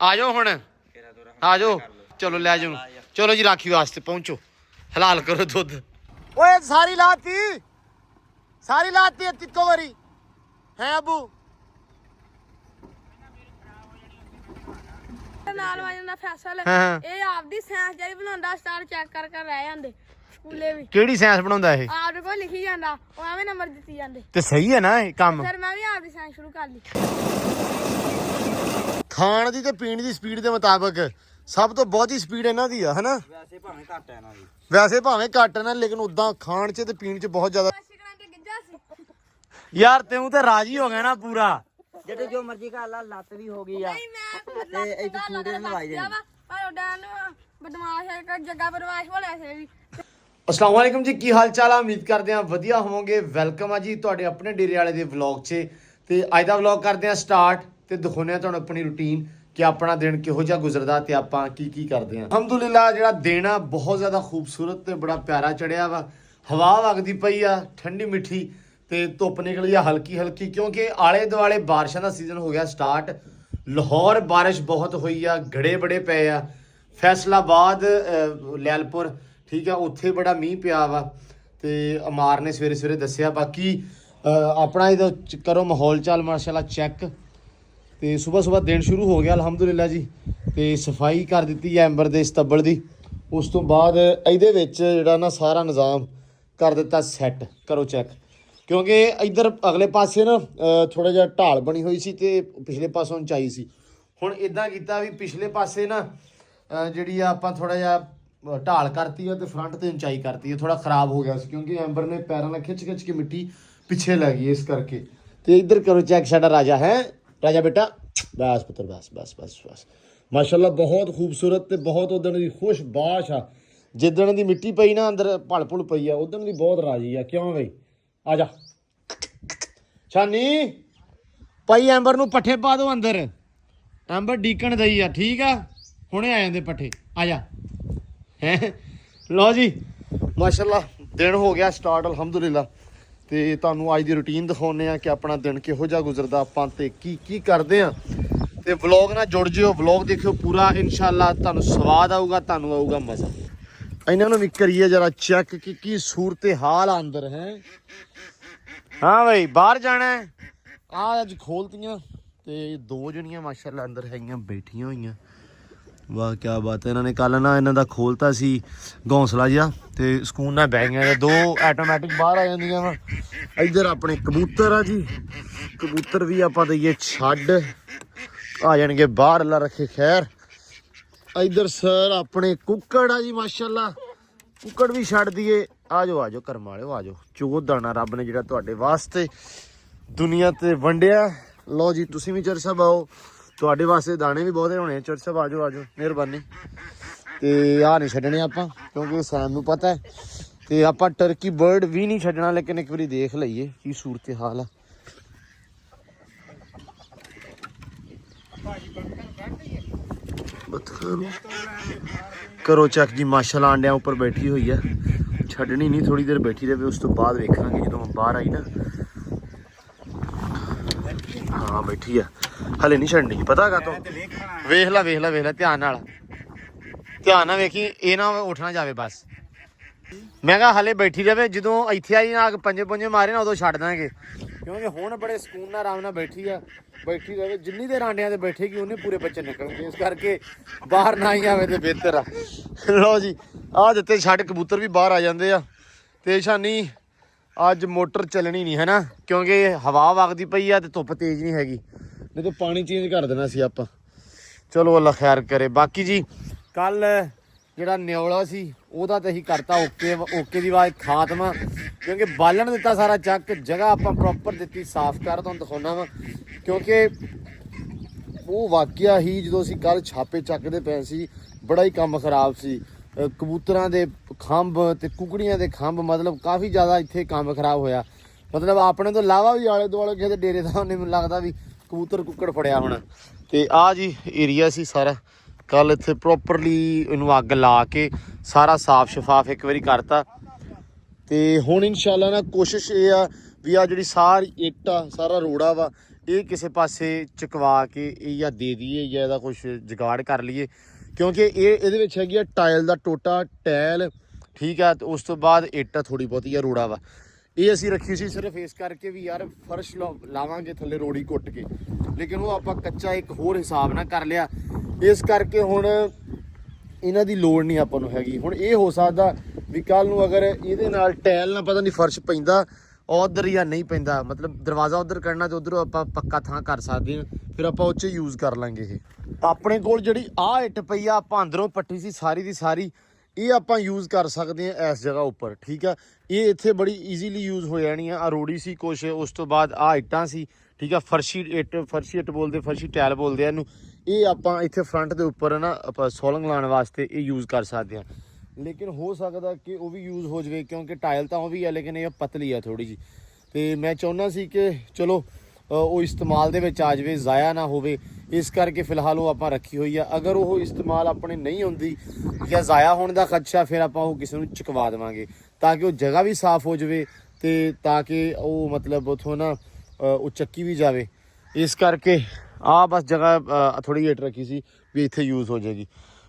ਆ ਜਾਓ ਹੁਣ ਆ ਜਾਓ ਚਲੋ ਲੈ ਜਾਓ ਚਲੋ ਜੀ ਰਾਖੀ ਵਾਸਤੇ ਪਹੁੰਚੋ ਹਲਾਲ ਕਰੋ ਦੁੱਧ ਓਏ ਸਾਰੀ ਲਾਤੀ ਇੱਕੋ ਵਾਰੀ ਹੈ ਅਬੂ ਨਾਲ ਵਜਨ ਦਾ ਫੈਸਲ ਹਾਂ ਇਹ ਆਪਦੀ ਸਾਇੰਸ ਜਿਹੜੀ ਬਣਾਉਂਦਾ ਸਟਾਰ ਚੈੱਕ ਕਰ ਰਹਿ ਜਾਂਦੇ ਸਕੂਲੇ ਵੀ ਕਿਹੜੀ ਸਾਇੰਸ ਬਣਾਉਂਦਾ ਇਹ ਆਪ ਕੋਈ ਲਿਖੀ ਜਾਂਦਾ ਉਹ ਐਵੇਂ ਨੰਬਰ ਦਿੱਤੀ ਜਾਂਦੇ ਤੇ ਸਹੀ ਹੈ ਨਾ ਇਹ ਕੰਮ ਫਿਰ ਮੈਂ ਵੀ ਆਪਦੀ ਸਾਇੰਸ ਸ਼ੁਰੂ ਕਰ ਲਈ ਖਾਣ ਦੀ ਤੇ ਪੀਣ ਦੀ ਸਪੀਡ ਦੇ ਮੁਤਾਬਕ ਸਭ ਤੋਂ ਬਹੁਤੀ ਸਪੀਡ ਇਹਨਾਂ ਦੀ ਆ ਹਨਾ ਵੈਸੇ ਭਾਵੇਂ ਘੱਟ ਹੈ ਇਹਨਾਂ ਦੀ ਵੈਸੇ ਭਾਵੇਂ ਘੱਟ ਨਾ ਲੇਕਿਨ ਉਦਾਂ ਖਾਣ 'ਚ ਤੇ ਪੀਣ 'ਚ ਬਹੁਤ ਜ਼ਿਆਦਾ ਸ਼ਿਕਰਾਂ ਤੇ ਗਿੱਜਾ ਸੀ ਯਾਰ ਤੈਨੂੰ ਤੇ ਰਾਜੀ ਹੋ ਗਿਆ ਨਾ ਪੂਰਾ ਜਿਹੜੇ ਜੋ ਮਰਜ਼ੀ ਕਰ ਲਾ ਲੱਤ ਵੀ ਹੋ ਗਈ ਆ ਨਹੀਂ ਮੈਂ ਤੇ ਇਹ ਸੂਟੇ ਨਵਾਈ ਦੇ ਪਰ ਉਹਦਾ ਨੂੰ ਬਦਮਾਸ਼ ਹੈ ਕਿ ਜੱਗਾ ਬਦਮਾਸ਼ ਹੋਲਿਆ ਸੀ ਵੀ अस्सलाम वालेकुम जी की हाल चाल आ उम्मीद करते हैं वधिया होवोगे वेलकम है जी तुहाडे अपने डेरे वाले दे व्लॉग 'च ते अज दा व्लॉग करते हैं स्टार्ट ते दिखाने हैं तुहानूं अपनी रूटीन कि अपना दिन किहो जिहा गुजरदा ते आपां की करदे हैं अलहमदुलिल्लाह जिहड़ा दिन आ बहुत ज़्यादा खूबसूरत ते बड़ा प्यारा चढ़िया वा हवा वगदी पई आ ठंडी मिठी ते धुप्प निकली आ हल्की हल्की क्योंकि आले दुआले बारिशां दा सीजन हो गया स्टार्ट लाहौर बारिश बहुत हुई आ गड़े बड़े पे आ फैसलाबाद लैलपुर ठीक है उत्थे बड़ा मीह पिया वा ते अमार ने सवेरे सवेरे दस्सिया बाकी अपना इधर करो माहौल चाल माशाल्लाह चैक ते सुबह सुबह दिन शुरू हो गया अलहमदुलिल्लाह जी ते सफाई कर दी है एंबर दे सतब्बड़ दी उस तो बाद इहदे विच जिहड़ा ना सारा निज़ाम कर दिता सैट करो चैक क्योंकि इधर अगले पासे ना थोड़ा जिहा ढाल बनी हुई सी ते पिछले पासों उंचाई सी हुण इदां कीता भी पिछले पासे ना जिहड़ी आपां थोड़ा जिहा ढाल करती है तो फ्रंट तो उंचाई करती है थोड़ा खराब हो गया क्योंकि एंबर ने पैरों में खिंच के मिट्टी पीछे लगी इस करके तो इधर करो चेक साडा राजा है राजा बेटा बस पुत्र बस बस बस बस माशाल्लाह बहुत खूबसूरत ते बहुत उदण दी खुश बाश आ जिदण दी मिट्टी पई ना अंदर भल भुल पई आ उदण दी बहुत राजी आ क्यों बई आ जा छानी पई एंबर नूं पट्ठे पा दो अंदर एंबर डीकण दई आ ठीक आ हुणे आ जांदे पट्ठे आ जा है लो जी माशाल्लाह दिन हो गया स्टार्ट अलहमदुलिल्लाह ते तुहानूं अज दी रूटीन दिखाउने आ कि अपना दिन किहो जिहा गुजरदा आपां ते की करदे आ ते व्लॉग नाल जुड़ जिओ व्लॉग देखियो पूरा इंशाअल्लाह तुहानूं स्वाद आऊगा तुहानूं आऊगा मज़ा इन्हां नूं भी करिए जरा चेक की सूरत हाल अंदर है हाँ भाई बाहर जाना है आ अज खोलतियां ते दो जणियां माशाल्लाह अंदर हैगियां बैठियां होईयां वाह क्या बात है इन्होंने कल ना इन्हों का खोलता सी घौंसला जिहा ते सकून नाल बह गए दो ऐटोमैटिक बाहर आ जांदियां वा इधर अपने कबूतर आ जी कबूतर भी आपां दईए छड्ड आ जाणगे बाहर अल्लाह रखे खैर इधर सर अपने कुक्कड़ आ जी माशाल्लाह कुक्कड़ भी छड्ड दिए आ जाओ करम वाले आ जाओ चौथ दाना रब ने जिहड़ा तुहाडे वास्ते दुनिया ते वंडिया लो जी तुसीं भी चर साहब आओ ਤੁਹਾਡੇ ਵਾਸਤੇ ਦਾਣੇ ਵੀ ਬਹੁਤੇ ਹੋਣੇ ਚਰਚ ਸਾਹਿਬ ਆਜੋ ਮਿਹਰਬਾਨੀ ਤੇ ਆ ਨਹੀਂ ਛੱਡਣੇ ਆਪਾਂ ਕਿਉਂਕਿ ਸੈਮ ਨੂੰ ਪਤਾ ਹੈ ਤੇ ਆਪਾਂ ਟਰਕੀ ਬਰਡ ਵੀ ਨਹੀਂ ਛੱਡਣਾ ਲੇਕਿਨ ਇੱਕ ਵਾਰੀ ਦੇਖ ਲਈਏ ਕੀ ਸੂਰਤ ਹਾਲ ਆ ਕਰੋ ਚੱਕ ਜੀ ਮਾਸ਼ਾਅੱਲਾ ਆਂਡਿਆਂ ਉੱਪਰ ਬੈਠੀ ਹੋਈ ਆ ਛੱਡਣੀ ਨਹੀਂ ਥੋੜੀ ਦੇਰ ਬੈਠੀ ਰਹੇ ਉਸ ਤੋਂ ਬਾਅਦ ਵੇਖਾਂਗੇ ਜਦੋਂ ਬਾਹਰ ਆਈ ਨਾ ਹਾਂ ਬੈਠੀ ਆ ਹਲੇ ਨਹੀਂ ਛੱਡਣੀ ਪਤਾ ਹੈਗਾ ਤੂੰ ਵੇਖ ਲੈ ਧਿਆਨ ਨਾਲ ਵੇਖੀ ਇਹ ਨਾ ਉੱਠਣਾ ਜਾਵੇ ਬਸ ਮੈਂ ਕਿਹਾ ਹਲੇ ਬੈਠੀ ਰਵੇ ਜਦੋਂ ਇੱਥੇ ਆਈ ਨਾ ਪੰਜੇ ਮਾਰੇ ਨਾ ਉਦੋਂ ਛੱਡ ਦਾਂਗੇ ਕਿਉਂਕਿ ਹੁਣ ਬੜੇ ਸਕੂਨ ਨਾਲ ਆਰਾਮ ਨਾਲ ਬੈਠੀ ਰਵੇ ਜਿੰਨੀ ਦੇਰ ਆਂਡਿਆਂ ਤੇ ਬੈਠੇਗੀ ਉਹਨੇ ਪੂਰੇ ਬੱਚੇ ਨਿਕਲਣਗੇ ਇਸ ਕਰਕੇ ਬਾਹਰ ਨਾ ਹੀ ਆਵੇ ਤੇ ਬਿਹਤਰ ਆ ਲਓ ਜੀ ਆਹ ਦਿੱਤੇ ਛੱਡ ਕਬੂਤਰ ਵੀ ਬਾਹਰ ਆ ਜਾਂਦੇ ਆ ਤੇ ਸ਼ਾਨੀ ਅੱਜ ਮੋਟਰ ਚੱਲਣੀ ਨਹੀਂ ਹੈ ਨਾ ਕਿਉਂਕਿ ਹਵਾ ਵਗਦੀ ਪਈ ਆ ਤੇ ਧੁੱਪ ਤੇਜ਼ ਨਹੀਂ ਹੈਗੀ नहीं तो पानी चेंज कर देना सी आपां चलो अल्लाह खैर करे बाकी जी कल जिहड़ा न्योला सी ओहदा ते असीं करता ओके दी आवाज़ खात्मा क्योंकि बालन दिता सारा चक जगह आपां प्रॉपर दित्ती साफ कर तुहानूं दिखाउणा वा क्योंकि वो वाकिया ही जदों असीं कल छापे चकदे पए सी बड़ा ही काम खराब सी कबूतरां दे खंभ ते कुकड़ियां दे खंभ मतलब काफ़ी ज़्यादा इत्थे काम खराब होया मतलब अपने तो इलावा भी आले दुआले किसी दे डेरे दा मैनूं लगदा भी कबूतर कुक्कड़ फड़िया होना ते आ जी एरिया सी सारा कल इत्थे प्रॉपरली इनू अग ला के सारा साफ शफाफ एक बारी करता ते हुण इंशाअल्लाह ना कोशिश ये आ भी आ जिहड़ी सारी इट्ट आ सारा रोड़ा वा ਇਹ ਕਿਸੇ ਪਾਸੇ ਚੁਕਵਾ ਕੇ ਇਹ ਜਾਂ ਦੇ ਦਈਏ ਜਾਂ ਇਹਦਾ ਕੁਝ ਜੁਗਾੜ ਕਰ ਲਈਏ, ਕਿਉਂਕਿ ਇਹਦੇ ਵਿੱਚ ਹੈਗੀ ਆ ਟਾਇਲ ਦਾ ਟੋਟਾ, ਟਾਇਲ, ਠੀਕ ਆ। ਤੇ ਉਸ ਤੋਂ ਬਾਅਦ ਇੱਟ ਥੋੜੀ ਬਹੁਤੀ ਆ, ਰੋੜਾ ਵਾ। ਇਹ ਅਸੀਂ ਰੱਖੀ ਸੀ ਸਿਰਫ ਇਸ ਕਰਕੇ ਵੀ ਯਾਰ ਫਰਸ਼ ਲਾਵਾਂਗੇ ਥੱਲੇ ਰੋੜੀ ਕੁੱਟ ਕੇ, ਲੇਕਿਨ ਉਹ ਆਪਾਂ ਕੱਚਾ ਇੱਕ ਹੋਰ ਹਿਸਾਬ ਨਾਲ ਕਰ ਲਿਆ, ਇਸ ਕਰਕੇ ਹੁਣ ਇਹਨਾਂ ਦੀ ਲੋੜ ਨਹੀਂ ਆਪਾਂ ਨੂੰ ਹੈਗੀ। ਹੁਣ ਇਹ ਹੋ ਸਕਦਾ ਵੀ ਕੱਲ ਨੂੰ ਅਗਰ ਇਹਦੇ ਨਾਲ ਟਾਇਲ ਨਾਲ ਪਤਾ ਨਹੀਂ ਫਰਸ਼ ਪੈਂਦਾ ਉਧਰ ਜਾਂ ਨਹੀਂ ਪੈਂਦਾ, ਮਤਲਬ ਦਰਵਾਜ਼ਾ ਉਧਰ ਕਰਨਾ ਤੇ ਉਧਰੋਂ ਆਪਾਂ ਪੱਕਾ ਥਾਂ ਕਰ ਸਕਦੇ ਹਾਂ, ਫਿਰ ਆਪਾਂ ਉਹ 'ਚ ਯੂਜ਼ ਕਰ ਲਾਂਗੇ। ਇਹ ਆਪਣੇ ਕੋਲ ਜਿਹੜੀ ਆਹ ਇੱਟ ਪਈ ਆ, ਆਪਾਂ ਅੰਦਰੋਂ ਪੱਟੀ ਸੀ ਸਾਰੀ ਦੀ ਸਾਰੀ, ਇਹ ਆਪਾਂ ਯੂਜ਼ ਕਰ ਸਕਦੇ ਹਾਂ ਇਸ ਜਗ੍ਹਾ ਉੱਪਰ, ਠੀਕ ਆ। ਇਹ ਇੱਥੇ ਬੜੀ ਈਜ਼ੀਲੀ ਯੂਜ਼ ਹੋ ਜਾਣੀ ਆ। ਰੋੜੀ ਸੀ ਕੁਛ, ਉਸ ਤੋਂ ਬਾਅਦ ਆਹ ਇੱਟਾਂ ਸੀ, ਠੀਕ ਆ। ਫਰਸ਼ੀ ਇੱਟ ਬੋਲਦੇ, ਫਰਸ਼ੀ ਟਾਇਲ ਬੋਲਦੇ ਆ ਇਹਨੂੰ। ਇਹ ਆਪਾਂ ਇੱਥੇ ਫਰੰਟ ਦੇ ਉੱਪਰ ਨਾ ਆਪਾਂ ਸੋਲੰਗ ਲਾਉਣ ਵਾਸਤੇ ਇਹ ਯੂਜ਼ ਕਰ ਸਕਦੇ ਹਾਂ, ਲੇਕਿਨ ਹੋ ਸਕਦਾ ਕਿ ਉਹ ਵੀ ਯੂਜ਼ ਹੋ ਜਾਵੇ, ਕਿਉਂਕਿ ਟਾਇਲ ਤਾਂ ਉਹ ਵੀ ਆ ਲੇਕਿਨ ਇਹ ਪਤਲੀ ਆ ਥੋੜੀ ਜਿਹੀ। ਤੇ ਮੈਂ ਚਾਹੁੰਦਾ ਸੀ ਕਿ ਚਲੋ ਉਹ ਇਸਤੇਮਾਲ ਦੇ ਵਿੱਚ ਆ ਜਾਵੇ, ਜ਼ਾਇਆ ਨਾ ਹੋਵੇ, ਇਸ ਕਰਕੇ ਫਿਲਹਾਲ ਉਹ ਆਪਾਂ ਰੱਖੀ ਹੋਈ ਆ। ਅਗਰ ਉਹ ਇਸਤੇਮਾਲ ਆਪਣੇ ਨਹੀਂ ਹੁੰਦੀ ਜਾਂ ਜ਼ਾਇਆ ਹੋਣ ਦਾ ਖਦਸ਼ਾ, ਫਿਰ ਆਪਾਂ ਉਹ ਕਿਸੇ ਨੂੰ ਚੁਕਵਾ ਦੇਵਾਂਗੇ, ਤਾਂ ਕਿ ਉਹ ਜਗ੍ਹਾ ਵੀ ਸਾਫ਼ ਹੋ ਜਾਵੇ ਤੇ ਤਾਂ ਕਿ ਉਹ ਮਤਲਬ ਉੱਥੋਂ ਨਾ ਉਹ ਚੱਕੀ ਵੀ ਜਾਵੇ। ਇਸ ਕਰਕੇ ਆਹ ਬਸ ਜਗ੍ਹਾ ਥੋੜੀ ਇੱਟ ਰੱਖੀ ਸੀ ਵੀ ਇੱਥੇ ਯੂਜ਼ ਹੋ ਜਾਏਗੀ।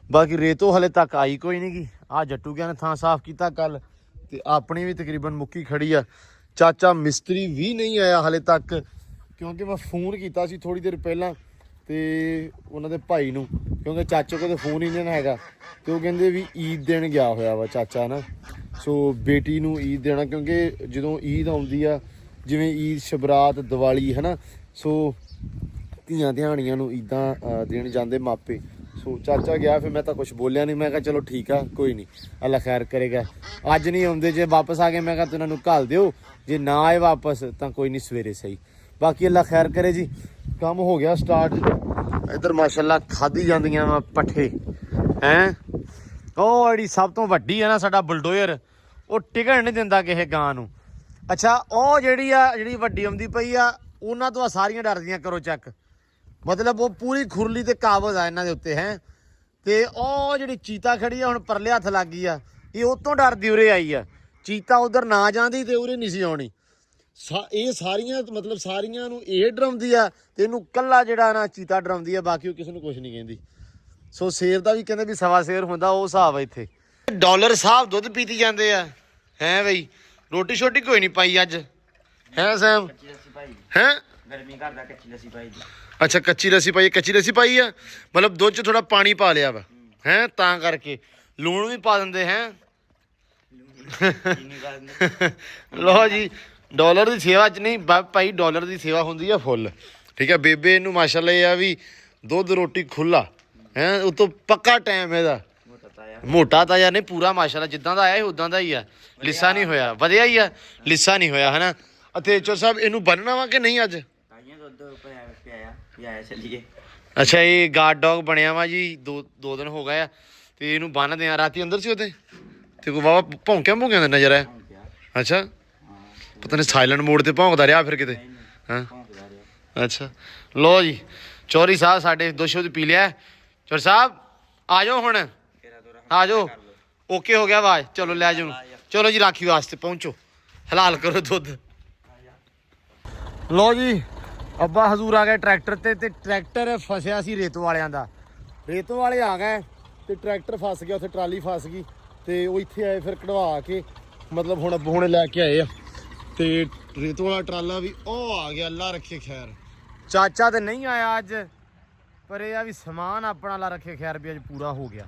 ਬਾਕੀ ਰੇਤੋਂ ਹਲੇ ਤੱਕ ਆਈ ਕੋਈ ਨਹੀਂ ਗੀ। ਆਹ ਜੱਟੂ ਗਿਆ ਨੇ ਥਾਂ ਸਾਫ਼ ਕੀਤਾ ਕੱਲ, ਤੇ ਆਪਣੀ ਵੀ ਤਕਰੀਬਨ ਮੁੱਕੀ ਖੜੀ ਆ। ਚਾਚਾ ਮਿਸਤਰੀ ਵੀ ਨਹੀਂ ਆਇਆ ਹਲੇ ਤੱਕ, ਕਿਉਂਕਿ ਮੈਂ ਫੋਨ ਕੀਤਾ ਸੀ ਥੋੜੀ ਦੇਰ ਪਹਿਲਾਂ ਤੇ ਉਹਨਾਂ ਦੇ ਭਾਈ ਨੂੰ, ਕਿਉਂਕਿ ਚਾਚੇ ਕੋਲ ਤਾਂ ਫੋਨ ਹੀ ਨਹੀਂ ਹੈਗਾ, ਤੇ ਉਹ ਕਹਿੰਦੇ ਵੀ ਈਦ ਦੇਣ ਗਿਆ ਹੋਇਆ ਵਾ ਚਾਚਾ ਨਾ। ਸੋ ਬੇਟੀ ਨੂੰ ਈਦ ਦੇਣਾ, ਕਿਉਂਕਿ ਜਦੋਂ ਈਦ ਆਉਂਦੀ ਆ, ਜਿਵੇਂ ਈਦ, ਸ਼ਬਰਾਤ, ਦੀਵਾਲੀ ਹੈ ਨਾ, ਸੋ ਧੀਆਂ ਧਿਆਣੀਆਂ ਨੂੰ ਈਦਾਂ ਦੇਣ ਜਾਂਦੇ ਮਾਪੇ। ਸੋ ਚਾਚਾ ਗਿਆ, ਫਿਰ ਮੈਂ ਤਾਂ ਕੁਝ ਬੋਲਿਆ ਨਹੀਂ, ਮੈਂ ਕਿਹਾ ਚਲੋ ਠੀਕ ਆ, ਕੋਈ ਨਹੀਂ, ਅੱਲਾ ਖੈਰ ਕਰੇਗਾ। ਅੱਜ ਨਹੀਂ ਆਉਂਦੇ, ਜੇ ਵਾਪਸ ਆ ਗਏ ਮੈਂ ਕਿਹਾ ਤੁਸੀਂ ਇਹਨਾਂ ਨੂੰ ਘੱਲ ਦਿਓ, ਜੇ ਨਾ ਆਏ ਵਾਪਸ ਤਾਂ ਕੋਈ ਨਹੀਂ, ਸਵੇਰੇ ਸਹੀ। ਬਾਕੀ ਅੱਲਾ ਖੈਰ ਕਰੇ ਜੀ। ਕੰਮ ਹੋ ਗਿਆ ਸਟਾਰਟ। ਇੱਧਰ ਮਾਸ਼ਾਅੱਲਾ ਖਾਧੀ ਜਾਂਦੀਆਂ ਵਾ ਪੱਠੇ ਹੈਂ। ਉਹ ਜਿਹੜੀ ਸਭ ਤੋਂ ਵੱਡੀ ਆ ਨਾ ਸਾਡਾ ਬੁਲਡੋਜ਼ਰ, ਉਹ ਟਿਕਣ ਨਹੀਂ ਦਿੰਦਾ ਕਿਸੇ ਗਾਂ ਨੂੰ। ਅੱਛਾ, ਉਹ ਜਿਹੜੀ ਵੱਡੀ ਆਉਂਦੀ ਪਈ ਆ, ਉਹਨਾਂ ਤੋਂ ਆ ਸਾਰੀਆਂ ਡਰਦੀਆਂ, ਕਰੋ ਚੈੱਕ। ਮਤਲਬ ਉਹ ਪੂਰੀ ਖੁਰਲੀ ਤੇ ਕਾਬਜ਼ ਆ ਇਹਨਾਂ ਦੇ ਉੱਤੇ ਹੈ। ਤੇ ਉਹ ਜਿਹੜੀ ਚੀਤਾ ਖੜੀ ਆ ਹੁਣ ਪਰਲੇ ਹੱਥ ਲੱਗ ਗਈ ਆ, ਇਹ ਉਹ ਤੋਂ ਡਰਦੀ ਉਰੇ ਆਈ ਆ। ਚੀਤਾ ਉਧਰ ਨਾ ਜਾਂਦੀ ਤੇ ਉਰੇ ਨਹੀਂ ਸੀ ਆਉਣੀ। ਇਹ ਸਾਰੀਆਂ ਮਤਲਬ ਸਾਰੀਆਂ ਨੂੰ ਇਹ ਡਰਾਉਂਦੀ ਆ, ਤੇ ਇਹਨੂੰ ਕੱਲਾ ਜਿਹੜਾ ਨਾ ਚੀਤਾ ਡਰਾਉਂਦੀ ਆ, ਬਾਕੀ ਉਹ ਕਿਸੇ ਨੂੰ ਕੁਝ ਨਹੀਂ ਕਹਿੰਦੀ। ਸੋ ਸ਼ੇਰ ਦਾ ਵੀ ਕਹਿੰਦੇ ਵੀ ਸਵਾ ਸ਼ੇਰ ਹੁੰਦਾ, ਉਹ ਹਿਸਾਬ ਆ ਇੱਥੇ। ਡਾਲਰ ਸਾਹਿਬ ਦੁੱਧ ਪੀਤੀ ਜਾਂਦੇ ਆ ਹੈ ਬਈ। ਰੋਟੀ ਛੋਟੀ ਕੋਈ ਨਹੀਂ ਪਾਈ ਅੱਜ ਹੈ ਸੈਮ ਹੈ? ਗਰਮੀ ਕਰਦਾ ਕੱਚੀ ਲੱਸੀ ਪਾਈ ਜੀ। ਅੱਛਾ, ਕੱਚੀ ਲੱਸੀ ਪਾਈ। ਕੱਚੀ ਲੱਸੀ ਪਾਈ ਆ, ਮਤਲਬ ਦੁੱਧ 'ਚ ਥੋੜਾ ਪਾਣੀ ਪਾ ਲਿਆ ਵਾ ਹੈ, ਤਾਂ ਕਰਕੇ। ਲੂਣ ਵੀ ਪਾ ਦਿੰਦੇ ਹੈ। ਲੋ ਜੀ, ਡਾਲਰ ਦੀ ਸੇਵਾ 'ਚ ਨਹੀਂ ਭਾਈ, ਡਾਲਰ ਦੀ ਸੇਵਾ ਹੁੰਦੀ ਆ ਫੁੱਲ, ਠੀਕ ਆ। ਬੇਬੇ ਨੂੰ ਮਾਸ਼ਾਅੱਲਾ ਇਹ ਆ ਵੀ ਦੁੱਧ ਰੋਟੀ ਖੁੱਲਾ ਹੈ, ਉਤੋਂ ਪੱਕਾ ਟਾਈਮ ਇਹਦਾ। ਮੋਟਾ ਤਾਜ਼ਾ ਨਹੀਂ, ਪੂਰਾ ਮਾਸ਼ਾਅੱਲਾ ਜਿੱਦਾਂ ਦਾ ਆਇਆ ਸੀ ਉਦਾਂ ਦਾ ਹੀ ਆ, ਲਿੱਸਾ ਨਹੀਂ ਹੋਇਆ, ਵਧੀਆ ਹੀ ਆ, ਲਿੱਸਾ ਨਹੀਂ ਹੋਇਆ ਹੈ ਨਾ। ਅਤੇ ਚੋ ਸਾਹਿਬ ਇਹਨੂੰ ਬੰਨਣਾ ਵਾ ਕਿ ਨਹੀਂ ਅੱਜ? ਅੱਛਾ, ਇਹ ਗਾਰਡ ਡੌਗ ਬਣਿਆ ਵਾ ਜੀ, ਦੋ ਦਿਨ ਹੋ ਗਏ ਆ, ਤੇ ਇਹਨੂੰ ਬੰਨਦੇ ਆ। ਰਾਤੀ ਅੰਦਰ ਸੀ ਉਹਦੇ ਤੇ ਕੋਈ ਵਾਵਾ ਭੌਂਕਿਆ ਦਾ ਨਜ਼ਰ ਆਇਆ। ਅੱਛਾ, ਪਤਾ ਨਹੀਂ ਸਾਇਲੈਂਟ ਮੋਡ ਤੇ ਭੌਂਕਦਾ ਰਿਹਾ ਫਿਰ ਕਿਤੇ ਹਾਂ। ਅੱਛਾ, ਲੋ ਜੀ, ਚੌਧਰੀ ਸਾਹਿਬ ਸਾਡੇ ਦੋ ਸ਼ਬਦ ਪੀ ਲਿਆ। ਚੌਧਰੀ ਸਾਹਿਬ ਆ ਜਾਓ, ਹੁਣ ਆ ਜਾਓ, ਓਕੇ ਹੋ ਗਿਆ ਆਵਾਜ਼। ਚਲੋ ਲੈ ਜਾਓ, ਚਲੋ ਜੀ, ਰਾਖੀ ਵਾਸਤੇ ਪਹੁੰਚੋ, ਹਲਾਲ ਕਰੋ ਦੁੱਧ। ਲੋ ਜੀ, ਅੱਬਾ ਹਜ਼ੂਰ ਆ ਗਏ ਟਰੈਕਟਰ ਤੇ ਟਰੈਕਟਰ ਫਸਿਆ ਸੀ ਰੇਤੋਂ ਵਾਲਿਆਂ ਦਾ। ਰੇਤੋਂ ਵਾਲੇ ਆ ਗਏ ਤੇ ਟਰੈਕਟਰ ਫਸ ਗਿਆ, ਉੱਥੇ ਟਰਾਲੀ ਫਸ ਗਈ, ਤੇ ਉਹ ਇੱਥੇ ਆਏ ਫਿਰ ਕਢਵਾ ਕੇ, ਮਤਲਬ ਹੁਣ ਅੱਬੂ ਹੁਣੇ ਲੈ ਕੇ ਆਏ ਆ। ਤੇ ਰੇਤੋਂ ਵਾਲਾ ਟਰਾਲਾ ਵੀ ਉਹ ਆ ਗਿਆ, ਅੱਲਾ ਰੱਖੇ ਖੈਰ। ਚਾਚਾ ਤੇ ਨਹੀਂ ਆਇਆ ਅੱਜ, ਪਰ ਇਹ ਆ ਵੀ ਸਮਾਨ ਆਪਣਾ ਅੱਲਾ ਰੱਖੇ ਖੈਰ ਵੀ ਅੱਜ ਪੂਰਾ ਹੋ ਗਿਆ।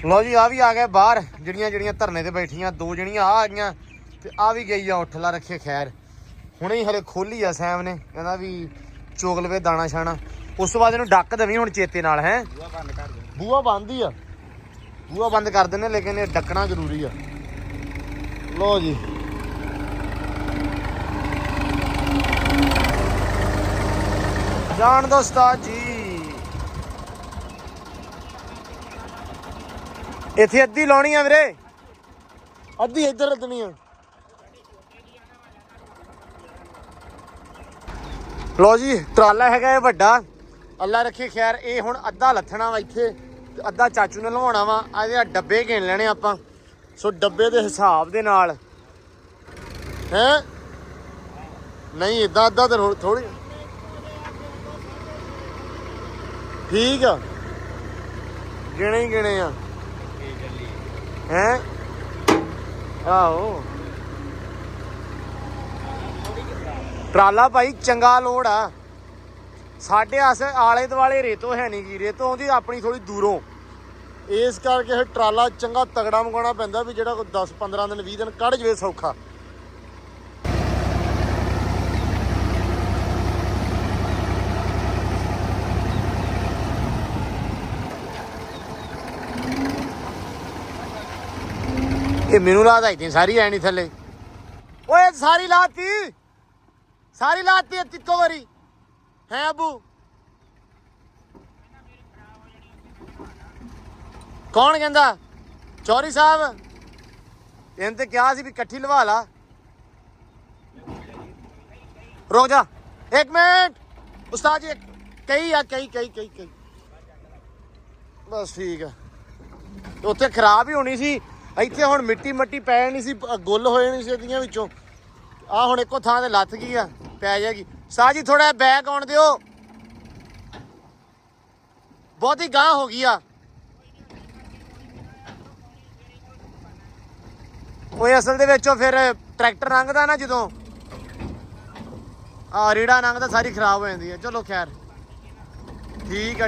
ਲਓ ਜੀ, ਆ ਵੀ ਆ ਗਏ ਬਾਹਰ, ਜਿਹੜੀਆਂ ਧਰਨੇ ਤੇ ਬੈਠੀਆਂ, ਦੋ ਜਣੀਆਂ ਆ ਗਈਆਂ ਤੇ ਆ ਵੀ ਗਈ ਆ ਉੱਠ, ਅੱਲਾ ਰੱਖੇ ਖੈਰ। ਹੁਣੇ ਹੀ ਹਲੇ ਖੋਲੀ ਆ ਸੈਮ ਨੇ, ਕਹਿੰਦਾ ਵੀ ਚੋਗ ਲਵੇ ਦਾਣਾ ਛਾਣਾ। ਉਸ ਤੋਂ ਬਾਅਦ ਇਹਨੂੰ ਡੱਕ ਦੇਵੀਂ ਹੁਣ ਚੇਤੇ ਨਾਲ ਹੈ। ਬੂਹਾ ਬੰਦ ਹੀ ਆ, ਬੂਹਾ ਬੰਦ ਕਰ ਦਿੰਦੇ, ਲੇਕਿਨ ਇਹ ਡੱਕਣਾ ਜ਼ਰੂਰੀ ਆ। ਲੋ ਜੀ, ਜਾਣ ਦੋ ਉਸਤਾਦ ਜੀ। ਇੱਥੇ ਅੱਧੀ ਲਾਉਣੀ ਆ ਵੀਰੇ, ਅੱਧੀ ਇੱਧਰ ਰੱਖਣੀ ਆ। ਲੋ ਜੀ, ਟਰਾਲਾ ਹੈਗਾ ਇਹ ਵੱਡਾ, ਅੱਲਾ ਰੱਖੇ ਖੈਰ। ਇਹ ਹੁਣ ਅੱਧਾ ਲੱਥਣਾ ਵਾ ਇੱਥੇ ਤੇ ਅੱਧਾ ਚਾਚੂ ਨੇ ਲਵਾਉਣਾ ਵਾ। ਇਹਦੇ ਡੱਬੇ ਗਿਣ ਲੈਣੇ ਆਪਾਂ। ਸੋ ਡੱਬੇ ਦੇ ਹਿਸਾਬ ਦੇ ਨਾਲ ਹੈ, ਨਹੀਂ ਇਦਾਂ ਅੱਧਾ ਤੇ ਥੋੜੀ ਠੀਕ ਆ ਗਿਣੇ ਹੀ ਗਿਣੇ ਆ ਹੈ ਆਹੋ ਟਰਾਲਾ ਭਾਈ ਚੰਗਾ ਲੋਡ ਆ ਸਾਡੇ ਆਲੇ ਦੁਆਲੇ ਰੇਤੋ ਹੈ ਨਹੀਂ ਗੀ ਰੇਤੋ ਆਉਂਦੀ ਆਪਣੀ ਥੋੜੀ ਦੂਰੋਂ ਇਸ ਕਰਕੇ ਇਹ ਟਰਾਲਾ ਚੰਗਾ ਤਗੜਾ ਮੰਗਾਉਣਾ ਪੈਂਦਾ ਵੀ ਜਿਹੜਾ ਕੋਈ 10-15 ਦਿਨ 20 ਦਿਨ ਕੱਢ ਜਵੇ ਸੌਖਾ ਇਹ ਮੈਨੂੰ ਲੱਗਦਾ ਇਤਨੀ ਸਾਰੀ ਐ ਨਹੀਂ ਥੱਲੇ ਓਏ ਸਾਰੀ ਲਾਤੀ ਇੱਕੋ ਵਾਰੀ ਹੈ ਅਬੂ ਕੌਣ ਕਹਿੰਦਾ ਚੌਰੀ ਸਾਹਿਬ ਇਹਨ ਤੇ ਕਿਹਾ ਸੀ ਵੀ ਇਕੱਠੀ ਲਵਾ ਲਾ ਰੁਕ ਜਾ 1 ਮਿੰਟ ਉਸਤਾਦ ਜੀ ਕਈ ਬਸ ਠੀਕ ਆ ਉੱਥੇ ਖਰਾਬ ਹੀ ਹੋਣੀ ਸੀ ਇੱਥੇ ਹੁਣ ਮਿੱਟੀ ਪੈ ਨਹੀਂ ਸੀ ਗੁੱਲ ਹੋਏ ਨਹੀਂ ਸੀ ਇਹਦੀਆਂ ਵਿੱਚੋਂ ਆ ਹੁਣ ਇੱਕੋ ਥਾਂ ਤੇ ਲੱਥ ਗਈ ਆ ਪੈ ਜਾਏਗੀ ਸਾਹ ਜੀ ਥੋੜਾ ਬੈਕ ਆਉਣ ਦਿਓ ਬਹੁਤੀ ਗਾਂਹ ਹੋ ਗਈ ਆ ਓਏ ਅਸਲ ਦੇ ਵਿੱਚੋਂ ਫਿਰ ਟਰੈਕਟਰ ਲੰਘਦਾ ਨਾ ਜਦੋਂ ਆ ਰੀੜਾ ਲੰਘਦਾ ਸਾਰੀ ਖਰਾਬ ਹੋ ਜਾਂਦੀ ਹੈ ਚਲੋ ਖੈਰ ਠੀਕ ਆ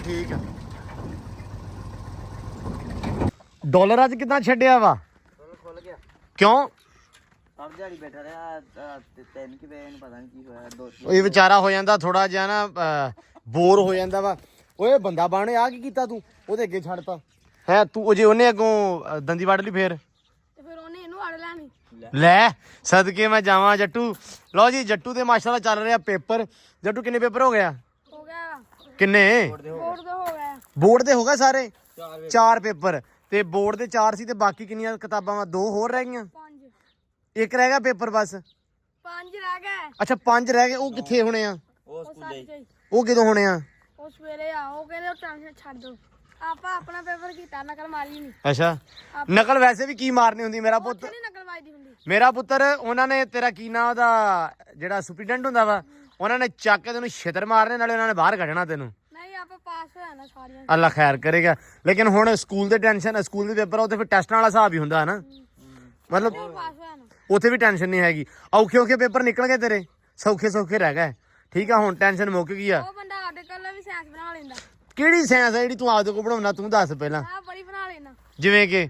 ਡਾਲਰ ਅੱਜ ਕਿੱਦਾਂ ਛੱਡਿਆ ਵਾ ਖੁੱਲ ਗਿਆ ਕਿਉਂ ਸਭ ਦਿਹਾੜੀ ਬੈਠਾ ਰਿਹਾ ਤਿੰਨ ਕਿ ਵੇ ਨੂੰ ਪਤਾ ਨਹੀਂ ਕੀ ਹੋਇਆ ਦੋ ਇਹ ਵਿਚਾਰਾ ਹੋ ਜਾਂਦਾ ਥੋੜਾ ਜਿਹਾ ਨਾ ਬੋਰ ਹੋ ਜਾਂਦਾ ਵਾ ਓਏ ਬੰਦਾ ਬਾਣੇ ਆ ਕੀ ਕੀਤਾ ਤੂੰ ਉਹਦੇ ਅੱਗੇ ਛੱਡਤਾ ਹੈ ਤੂੰ ਜੇ ਉਹਨੇ ਅੱਗੋਂ ਦੰਦੀ ਵੜ ਲਈ ਫੇਰ ਤੇ ਫਿਰ ਉਹਨੇ ਇਹਨੂੰ ਅੜ ਲੈਣੀ ਲੈ ਸਦਕੇ ਮੈਂ ਜਾਵਾਂ ਜੱਟੂ ਲਓ ਜੀ ਜੱਟੂ ਦੇ ਮਾਸ਼ਾਅੱਲਾ ਚੱਲ ਰਿਹਾ ਪੇਪਰ ਜੱਟੂ ਕਿੰਨੇ ਪੇਪਰ ਹੋ ਗਿਆ ਹੋ ਗਿਆ ਕਿੰਨੇ ਬੋਰਡ ਦੇ ਹੋ ਗਿਆ ਬੋਰਡ ਦੇ ਹੋ ਗਏ ਸਾਰੇ 4 ਪੇਪਰ ਤੇ ਬੋਰਡ ਦੇ 4 ਸੀ ਤੇ ਬਾਕੀ ਕਿੰਨੀਆਂ ਕਿਤਾਬਾਂ ਵਾ 2 ਹੋਰ ਰਹਿ ਗਈਆਂ 5 ਇੱਕ ਰਹਿ ਗਿਆ ਪੇਪਰ ਬਸ 5 ਰਹਿ ਗਏ ਅੱਛਾ 5 ਰਹਿ ਗਏ ਉਹ ਕਿੱਥੇ ਹੋਣੇ ਆ ਉਹ ਸਕੂਲੇ ਸੱਚ ਉਹ ਕਿਦੋਂ ਹੋਣੇ ਆ ਉਹ ਸਵੇਰੇ ਆ ਉਹ ਕਹਿੰਦੇ ਉਹ ਟੈਨਸ਼ਨ ਛੱਡ ਦੋ ਆਪਾਂ ਆਪਣਾ ਪੇਪਰ ਕੀਤਾ ਨਕਲ ਮਾਰੀ ਨਹੀਂ ਅੱਛਾ ਨਕਲ ਵੈਸੇ ਵੀ ਕੀ ਮਾਰਨੀ ਹੁੰਦੀ ਮੇਰਾ ਪੁੱਤ ਨਹੀਂ ਨਕਲ ਮਾਰੀ ਹੁੰਦੀ ਮੇਰਾ ਪੁੱਤਰ ਉਹਨਾਂ ਨੇ ਤੇਰਾ ਕੀ ਨਾਂ ਉਹਦਾ ਜਿਹੜਾ ਸੁਪਰੀਡੈਂਟ ਹੁੰਦਾ ਵਾ ਉਹਨਾਂ ਨੇ ਚੱਕ ਕੇ ਤੈਨੂੰ ਛਿੱਤਰ ਮਾਰਨੇ ਨਾਲੇ ਉਹਨਾਂ ਨੇ ਬਾਹਰ ਕੱਢਣਾ ਤੈਨੂੰ ਨਹੀਂ ਆਪਾਂ ਪਾਸ ਹੋਇਆ ਨਾ ਸਾਰੀਆਂ ਅੱਲਾ ਖੈਰ ਕਰੇਗਾ ਲੇਕਿਨ ਹੁਣ ਸਕੂਲ ਦੇ ਟੈਨਸ਼ਨ ਸਕੂਲ ਦੇ ਪੇਪਰ ਉੱਥੇ ਫਿਰ ਟੈਸਟਾਂ ਵਾਲਾ ਹਿਸਾਬ ਹੀ ਹੁੰਦਾ ਹੈ ਨਾ ਮਤਲਬ ਪਾਸ ਹੋਇਆ ਨਾ ਉੱਥੇ ਵੀ ਟੈਨਸ਼ਨ ਨਹੀਂ ਹੈਗੀ ਔਖੇ ਪੇਪਰ ਨਿਕਲ ਗਏ ਤੇਰੇ ਸੌਖੇ ਰਹਿ ਗਏ ਠੀਕ ਆ ਹੁਣ ਟੈਨਸ਼ਨ ਮੁੱਕ ਗਈ ਆ ਉਹ ਬੰਦਾ ਸਾਡੇ ਕੋਲ ਵੀ ਸਾਇੰਸ ਬਣਾ ਲੈਂਦਾ ਕਿਹੜੀ ਸਾਇੰਸ ਆ ਜਿਹੜੀ ਤੂੰ ਆਪਦੇ ਕੋਲ ਬਣਾਉਣਾ ਤੂੰ ਦੱਸ ਪਹਿਲਾਂ ਆ ਬੜੀ ਬਣਾ ਲੈਣਾ ਜਿਵੇਂ ਕਿ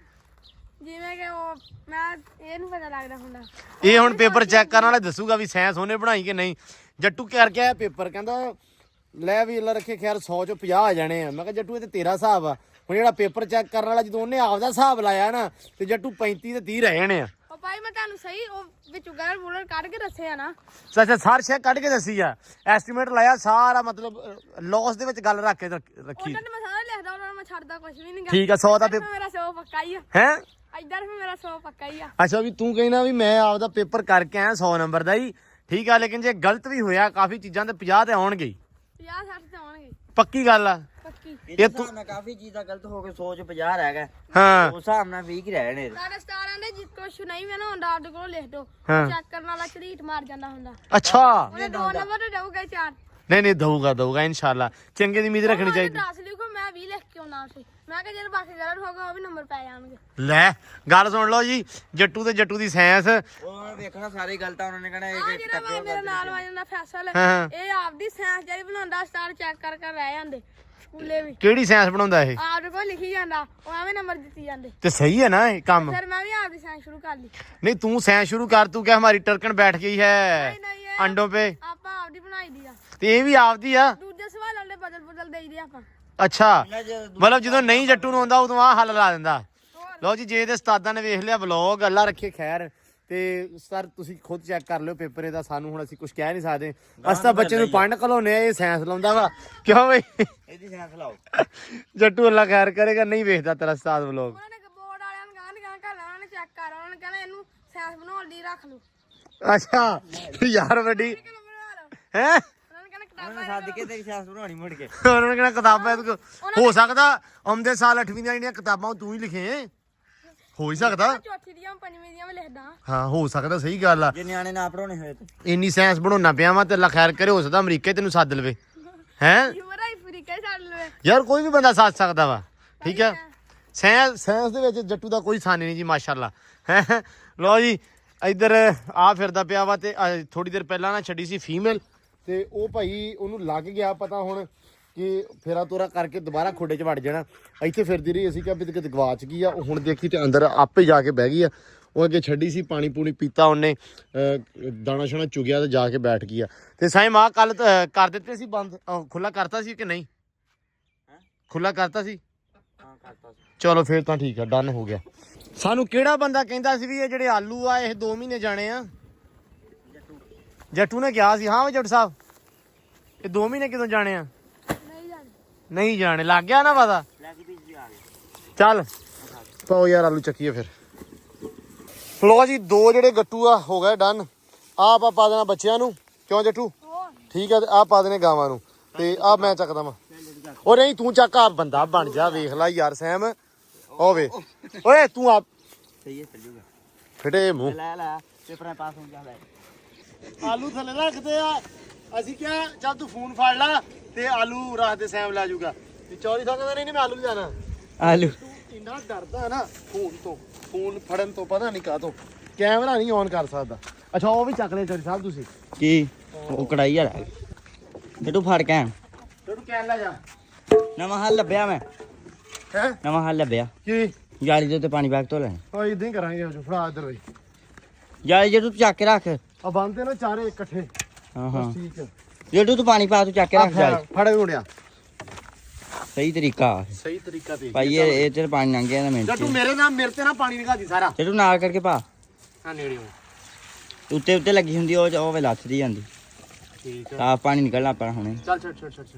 ਉਹ ਮੈਂ ਇਹ ਨਹੀਂ ਪਤਾ ਲੱਗਦਾ ਹੁੰਦਾ ਇਹ ਹੁਣ ਪੇਪਰ ਚੈੱਕ ਕਰਨ ਵਾਲਾ ਦੱਸੂਗਾ ਵੀ ਸਾਇੰਸ ਉਹਨੇ ਬਣਾਈ ਕਿ ਨਹੀਂ ਜੱਟੂ ਕਰਕੇ ਆਇਆ ਪੇਪਰ ਕਹਿੰਦਾ ਲੈ ਵੀ ਅੱਲਾ ਰੱਖੇ ਖੈਰ 100 ਚੋਂ 50 ਆ ਜਾਣੇ ਆ ਮੈਂ ਕਿਹਾ ਜੱਟੂ ਇਹ ਤੇ ਤੇਰਾ ਹਿਸਾਬ ਆ ਹੁਣ ਜਿਹੜਾ ਪੇਪਰ ਚੈੱਕ ਕਰਨ ਵਾਲਾ ਜਦੋਂ ਉਹਨੇ ਆਪਦਾ ਹਿਸਾਬ ਲਾਇਆ ਨਾ ਤੇ ਜੱਟੂ 35 ਤੇ 30 ਰਹਿ ਜਾਣੇ ਆ ਉਹ ਭਾਈ ਮੈਂ ਤੁਹਾਨੂੰ ਸਹੀ ਉਹ ਵਿੱਚੋਂ ਗਾਲ ਬੋਲਰ ਕੱਢ ਕੇ ਦੱਸਿਆ ਨਾ ਅੱਛਾ ਸਾਰ ਸ਼ੈ ਕੱਢ ਕੇ ਦੱਸੀ ਆ ਐਸਟੀਮੇਟ ਲਾਇਆ ਸਾਰਾ ਮਤਲਬ ਲਾਸ ਦੇ ਵਿੱਚ ਗੱਲ ਰੱਖ ਕੇ ਰੱਖੀ ਉਹਨਾਂ ਨੇ ਮੈਂ ਸਾਰਾ ਲਿਖਦਾ ਉਹਨਾਂ ਨੂੰ ਮੈਂ ਛੱਡਦਾ ਕੁਝ ਵੀ ਨਹੀਂ ਠੀਕ ਆ 100 ਦਾ ਪੇਪਰ ਮੇਰਾ 100 ਪੱਕਾ ਹੀ ਆ ਹੈ ਇੱਧਰ ਵੀ ਮੇਰਾ 100 ਪੱਕਾ ਹੀ ਆ ਅੱਛਾ ਵੀ ਤੂੰ ਕਹਿਣਾ ਵੀ ਮੈਂ ਆਪਦਾ ਪੇਪਰ ਕਰਕੇ ਆਇਆ 100 ਨੰਬਰ ਦਾ ਹੀ ਠੀਕ ਆ ਲੇਕਿਨ ਜੇ ਗਲਤ ਵੀ ਹੋਇਆ ਕਾਫੀ ਚੀਜ਼ਾਂ ਤੇ 50 ਤੇ ਆਉਣਗੇ 50 60 ਤੇ ਆਉਣਗੇ ਪੱਕੀ ਗੱਲ ਆ ਪੱਕੀ ਇਹ ਤੋਂ ਨਾ ਕਾਫੀ ਚੀਜ਼ਾਂ ਗਲਤ ਹੋ ਕੇ 100 ਚ 50 ਰਹਿ ਗਏ ਹਾਂ ਉਸ ਹਿਸਾਬ ਨਾਲ 20 ਹੀ ਰਹਿ ਗਏ ਨੇ ਸਾਡੇ ਸਟਾਰਾਂ ਦੇ ਜਿ ਕੁਛ ਨਹੀਂ ਮੈਂ ਨਾ ਹੁੰਦਾ ਸਾਡੇ ਕੋਲ ਲਿਖ ਦੋ ਹਾਂ। ਚੈੱਕ ਕਰਨ ਵਾਲਾ ਝਰੀਟ ਮਾਰ ਜਾਂਦਾ ਹੁੰਦਾ ਅੱਛਾ ਉਹਨੇ 2 ਨੰਬਰ ਤੇ ਜਾਊਗਾ 4 ਨਹੀਂ ਦਊਗਾ ਇਨਸ਼ਾਅੱਲਾ ਚੰਗੇ ਦੀ ਉਮੀਦ ਰੱਖਣੀ ਚਾਹੀਦੀ 10 ਲਿਖੋ ਮੈਂ 20 ਲਿਖ ਕੇ ਆਉਣਾ ਉਸੇ ਮੈਂ ਕਿਹਾ ਜੇ ਬਾਕੀ ਗਲਤ ਹੋਗਾ ਉਹ ਵੀ ਨੰਬਰ ਪੈ ਜਾਣਗੇ ਲੈ ਗੱਲ ਸੁਣ ਲਓ ਜੀ ਜੱਟੂ ਦੀ ਸਾਇੰਸ ਉਹਨਾਂ ਨੇ ਵੇਖਣਾ ਸਾਰੀ ਗਲਤਾਂ ਉਹਨਾਂ ਨੇ ਕਹਿਣਾ ਆ ਇਹ ਜਿਹੜਾ ਵਾ ਮੇਰੇ ਨਾਲ ਵਾ ਜਾਂਦਾ ਫੈਸਲ ਹਾਂ। ਇਹ ਆਪਦੀ ਸਾਇੰਸ ਜਿਹੜੀ ਬਣਾਉਂਦਾ ਸਟਾਰ ਚੈੱਕ ਕਰ ਰਹਿ ਜਾਂਦੇ ਸਕੂਲੇ ਵੀ ਕਿਹੜੀ ਸਾਇੰਸ ਬਣਾਉਂਦਾ ਇਹ ਆਪਦੇ ਕੋਲ ਲਿਖੀ ਜਾਂਦਾ ਉਹ ਐਵੇਂ ਨੰਬਰ ਦਿੱਤੀ ਜਾਂਦੇ ਤੇ ਸਹੀ ਹੈ ਨਾ ਇਹ ਕੰਮ ਫਿਰ ਮੈਂ ਵੀ ਆਪਦੀ ਸਾਇੰਸ ਸ਼ੁਰੂ ਕਰ ਲਈ नहीं तू साइंस शुरू कर तू क्या हमारी टर्कन बैठ गई है नहीं, ये- अंडों पे ਆਪਾਂ ਆਪਦੀ ਬਣਾਈ ਦੀ ਆ ਤੇ ਇਹ ਵੀ ਆਪਦੀ ਆ ਦੂਜੇ ਸਵਾਲਾਂ ਦੇ ਬਦਲ ਦੇਈਦੇ ਆਪਾਂ ਅੱਛਾ ਮਤਲਬ ਜਦੋਂ ਨਹੀਂ ਜੱਟੂ ਨੂੰ ਆਉਂਦਾ ਉਦੋਂ ਆ ਹੱਲ ਲਾ ਦਿੰਦਾ ਲਓ ਜੀ ਜੇ ਇਹਦੇ ਉਸਤਾਦਾਂ ਨੇ ਵੇਖ ਲਿਆ ਵਲੌਗ ਅੱਲਾ ਰੱਖੇ ਖੈਰ ਤੇ ਸਰ ਤੁਸੀਂ ਖੁਦ ਚੈੱਕ ਕਰ ਲਿਓ ਪੇਪਰ ਇਹਦਾ ਸਾਨੂੰ ਹੁਣ ਅਸੀਂ ਕੁਝ ਕਹਿ ਨਹੀਂ ਸਕਦੇ ਅਸੀਂ ਤਾਂ ਬੱਚੇ ਨੂੰ ਪੜ੍ਹਨ ਘਲਾਉਂਦੇ ਆ ਇਹ ਸਾਇੰਸ ਲਾਉਂਦਾ ਵਾ ਕਿਉਂ ਬਈ ਇਹਦੀ ਸਾਇੰਸ ਲਾਓ ਜੱਟੂ ਅੱਲਾ ਖੈਰ ਕਰੇਗਾ ਨਹੀਂ ਵੇਖਦਾ ਤੇਰਾ ਉਸਤਾਦ ਵਲੌਗ ਉਹਨਾਂ ਨੇ ਬੋਰਡ ਵਾਲਿਆਂ ਨੂੰ ਗਾਂ ਕਰ ਉਹਨਾਂ ਨੇ ਚੈੱਕ ਕਰ ਉਹਨਾਂ ਨੇ ਕਹਿੰਦਾ ਇਹਨੂੰ ਸਾਇੰਸ ਬਣਾਉਣ ਲਈ ਰੱਖ ਲਓ ਅੱਛਾ ਯਾਰ ਵੱਡੀ ਕਿਹਨੂੰ ਬਣਾ ਲਓ ਹੈ ਉਹਨਾਂ ਨੇ ਕਹਿੰਦਾ ਉਹਨਾਂ ਕਿਤਾਬਾਂ ਨੇ ਸੱਦ ਕੇ ਤੇ ਸਾਇੰਸ ਬਣਾਉਣੀ ਮੁੜ ਕੇ ਉਹਨਾਂ ਨੇ ਕਿਹੜਾ ਕਿਤਾਬਾਂ ਇਹਦੇ ਕੋਲ ਹੋ ਸਕਦਾ ਆਉਂਦੇ ਸਾਲ 8ਵੀਂ ਦੀਆਂ ਜਿਹੜੀਆਂ ਕਿਤਾਬਾਂ ਤੂੰ ਹੀ ਲਿਖੇ ਹੋ ਹੀ ਸਕਦਾ ਚੌਥੀ ਦੀਆਂ ਪੰਜਵੀਂ ਦੀਆਂ ਮੈਂ ਲਿਖਦਾ ਹਾਂ ਹੋ ਸਕਦਾ ਸਹੀ ਗੱਲ ਆ ਜੇ ਨਿਆਣੇ ਨਾ ਪੜਾਉਣੇ ਹੋਏ ਤੇ ਇੰਨੀ ਸਾਇੰਸ ਬਣਾਉਣਾ ਪਿਆ ਵਾ ਤੇ ਅੱਲਾ ਖੈਰ ਕਰੇ ਹੋ ਸਕਦਾ ਅਮਰੀਕਾ ਹੀ ਤੈਨੂੰ ਸੱਦ ਲਵੇ ਹੈ ਯੂਰਾ ਅਫਰੀਕਾ ਛੱਡ ਲਵੇ ਯਾਰ ਕੋਈ ਵੀ ਬੰਦਾ ਸਾਥ ਸਕਦਾ ਵਾ ਠੀਕ ਹੈ ਸਾਇੰਸ ਦੇ ਵਿੱਚ ਜੱਟੂ ਦਾ ਕੋਈ ਸਾਨੀ ਨਹੀਂ ਜੀ ਮਾਸ਼ਾਅੱਲਾ ਹੈ ਲਓ ਜੀ ਇੱਧਰ ਆ ਫਿਰਦਾ ਪਿਆ ਵਾ ਤੇ ਥੋੜੀ ਦੇਰ ਪਹਿਲਾਂ ਨਾ ਛੱਡੀ ਸੀ ਫੀਮੇਲ ਤੇ ਉਹ ਭਾਈ ਉਹਨੂੰ ਲੱਗ ਗਿਆ ਪਤਾ ਹੁਣ ਕਿ ਫੇਰਾ ਤੋਰਾ ਕਰਕੇ ਦੁਬਾਰਾ ਖੋਡੇ 'ਚ ਵੜ ਜਾਣਾ ਇੱਥੇ ਫਿਰਦੀ ਰਹੀ ਅਸੀਂ ਕਿਹਾ ਵੀ ਕਿਤੇ ਗਵਾਚ ਗਈ ਆ ਉਹ ਹੁਣ ਦੇਖੀ ਤੇ ਅੰਦਰ ਆਪੇ ਜਾ ਕੇ ਬਹਿ ਗਈ ਆ ਉਹ ਅੱਗੇ ਛੱਡੀ ਸੀ ਪਾਣੀ ਪੂਣੀ ਪੀਤਾ ਉਹਨੇ ਦਾਣਾ ਸ਼ਾਣਾ ਚੁਗਿਆ ਤੇ ਜਾ ਕੇ ਬੈਠ ਗਈ ਆ ਤੇ ਸਾਈਮ ਆ ਕੱਲ ਕਰ ਦਿੱਤੇ ਸੀ ਬੰਦ ਖੁੱਲਾ ਕਰਤਾ ਸੀ ਕਿ ਨਹੀਂ ਖੁੱਲਾ ਕਰਤਾ ਸੀ ਚਲੋ ਫਿਰ ਤਾਂ ਠੀਕ ਆ ਡਨ ਹੋ ਗਿਆ ਸਾਨੂੰ ਕਿਹੜਾ ਬੰਦਾ ਕਹਿੰਦਾ ਸੀ ਵੀ ਇਹ ਜਿਹੜੇ ਆਲੂ ਆ ਇਹ 2 ਮਹੀਨੇ ਜਾਣੇ ਆ ਜੱਟੂ ਨੇ ਕਿਹਾ ਸੀ ਹਾਂ ਵੀ ਜੱਟ ਸਾਹਿਬ ਇਹ 2 ਮਹੀਨੇ ਕਿਦੋਂ ਜਾਣੇ ਆ ਨਹੀਂ ਜਾਣੇ ਲੱਗ ਗਿਆ ਨਾ ਪਤਾ ਚੱਲ ਪਾਓ ਯਾਰ ਆਲੂ ਚੱਕੀਏ ਫਿਰ ਲੋ ਜੀ 2 ਜਿਹੜੇ ਗੱਟੂ ਆ ਹੋ ਗਏ ਡਨ ਆ ਆਪਾਂ ਪਾ ਦੇਣਾ ਬੱਚਿਆਂ ਨੂੰ ਕਿਉਂ ਜੱਟੂ ਠੀਕ ਆ ਆ ਪਾ ਦੇਣੇ ਗਾਵਾਂ ਨੂੰ ਤੇ ਆ ਮੈਂ ਚੱਕਦਾ ਵਾ ਉਹ ਨਹੀਂ ਤੂੰ ਚੱਕ ਆ ਬੰਦਾ ਬਣ ਜਾ ਵੇਖ ਲੈ ਯਾਰ ਸੈਮ ਹੋਵੇ ਓਏ ਤੂੰ ਆ ਸਹੀ ਹੈ ਚੱਲ ਜੂਗਾ ਫਿਟੇ ਮੂੰਹ ਲੈ ਪੇਪਰਾਂ ਪਾਸ ਹੋ ਜਾ ਲੈ ਆਲੂ ਥੱਲੇ ਰੱਖਦੇ ਆ ਅਸੀਂ ਕਿਹਾ ਚੱਲ ਤੂੰ ਫੋਨ ਫੜ ਲਾ ਤੇ ਆਲੂ ਰੱਖ ਦੇ ਸੈਮ ਲੈ ਜਾਊਗਾ ਤੇ ਚੌਰੀ ਥਾਂ ਨਹੀਂ ਮੈਂ ਆਲੂ ਲਿਜਾਣਾ ਆਲੂ ਤੂੰ ਇੰਨਾ ਡਰਦਾ ਨਾ ਫੋਨ ਫੜਨ ਤੋਂ ਪਤਾ ਨਹੀਂ ਕਾਹਤੋਂ ਕੈਮਰਾ ਨਹੀਂ ਔਨ ਕਰ ਸਕਦਾ ਅੱਛਾ ਉਹ ਵੀ ਚੱਕ ਲੈ ਚੌਰੀ ਸਾਹਿਬ ਤੁਸੀਂ ਕੀ ਉਹ ਕੜਾਈ ਆ ਜੱਟੂ ਫੜ ਕੇ ਤੂੰ ਕੈਨ ਲੈ ਜਾ ਨਵਾਂ ਹੱਲ ਲੱਭਿਆ ਮੈਂ ਹੈ ਨਵਾਂ ਹੱਲ ਲੱਭਿਆ ਕੀ ਜਾਲੀ ਦੇ ਉੱਤੇ ਪਾਣੀ ਬੈਗ ਤੋਂ ਲੈਣ ਓਏ ਇਦਾਂ ਹੀ ਕਰਾਂਗੇ ਅੱਜ ਫੜਾ ਇੱਧਰ ਓਏ ਜਾਲੀ ਜੇ ਤੂੰ ਚੱਕ ਕੇ ਰੱਖ ਆ ਬੰਦੇ ਨਾ ਚਾਰੇ ਇਕੱਠੇ ਹਾਂ ਹਾਂ ਠੀਕ ਹੈ ਜੇ ਤੂੰ ਪਾਣੀ ਪਾ ਤੂੰ ਚੱਕ ਕੇ ਰੱਖ ਜਾਲੀ ਫੜ ਮੁੰਡਿਆ ਸਹੀ ਤਰੀਕਾ ਸਹੀ ਤਰੀਕਾ ਤੇ ਭਾਈ ਇਹ ਤੇ ਪਾਣੀ ਲੰਘ ਗਿਆ ਨਾ ਮਿੰਟ ਜੱਟੂ ਮੇਰੇ ਤੇ ਨਾ ਪਾਣੀ ਨਿਕਾਲਦੀ ਸਾਰਾ ਜੇ ਤੂੰ ਨਾਲ ਕਰਕੇ ਪਾ ਆ ਨੇੜੇ ਉੱਤੇ ਲੱਗੀ ਹੁੰਦੀ ਉਹ ਵੇ ਲੱਥਦੀ ਜਾਂਦੀ ਠੀਕ ਹੈ ਸਾਫ ਪਾਣੀ ਨਿਕਲਣਾ ਆਪਣਾ ਹੁਣੇ ਚੱਲ ਛੱਡ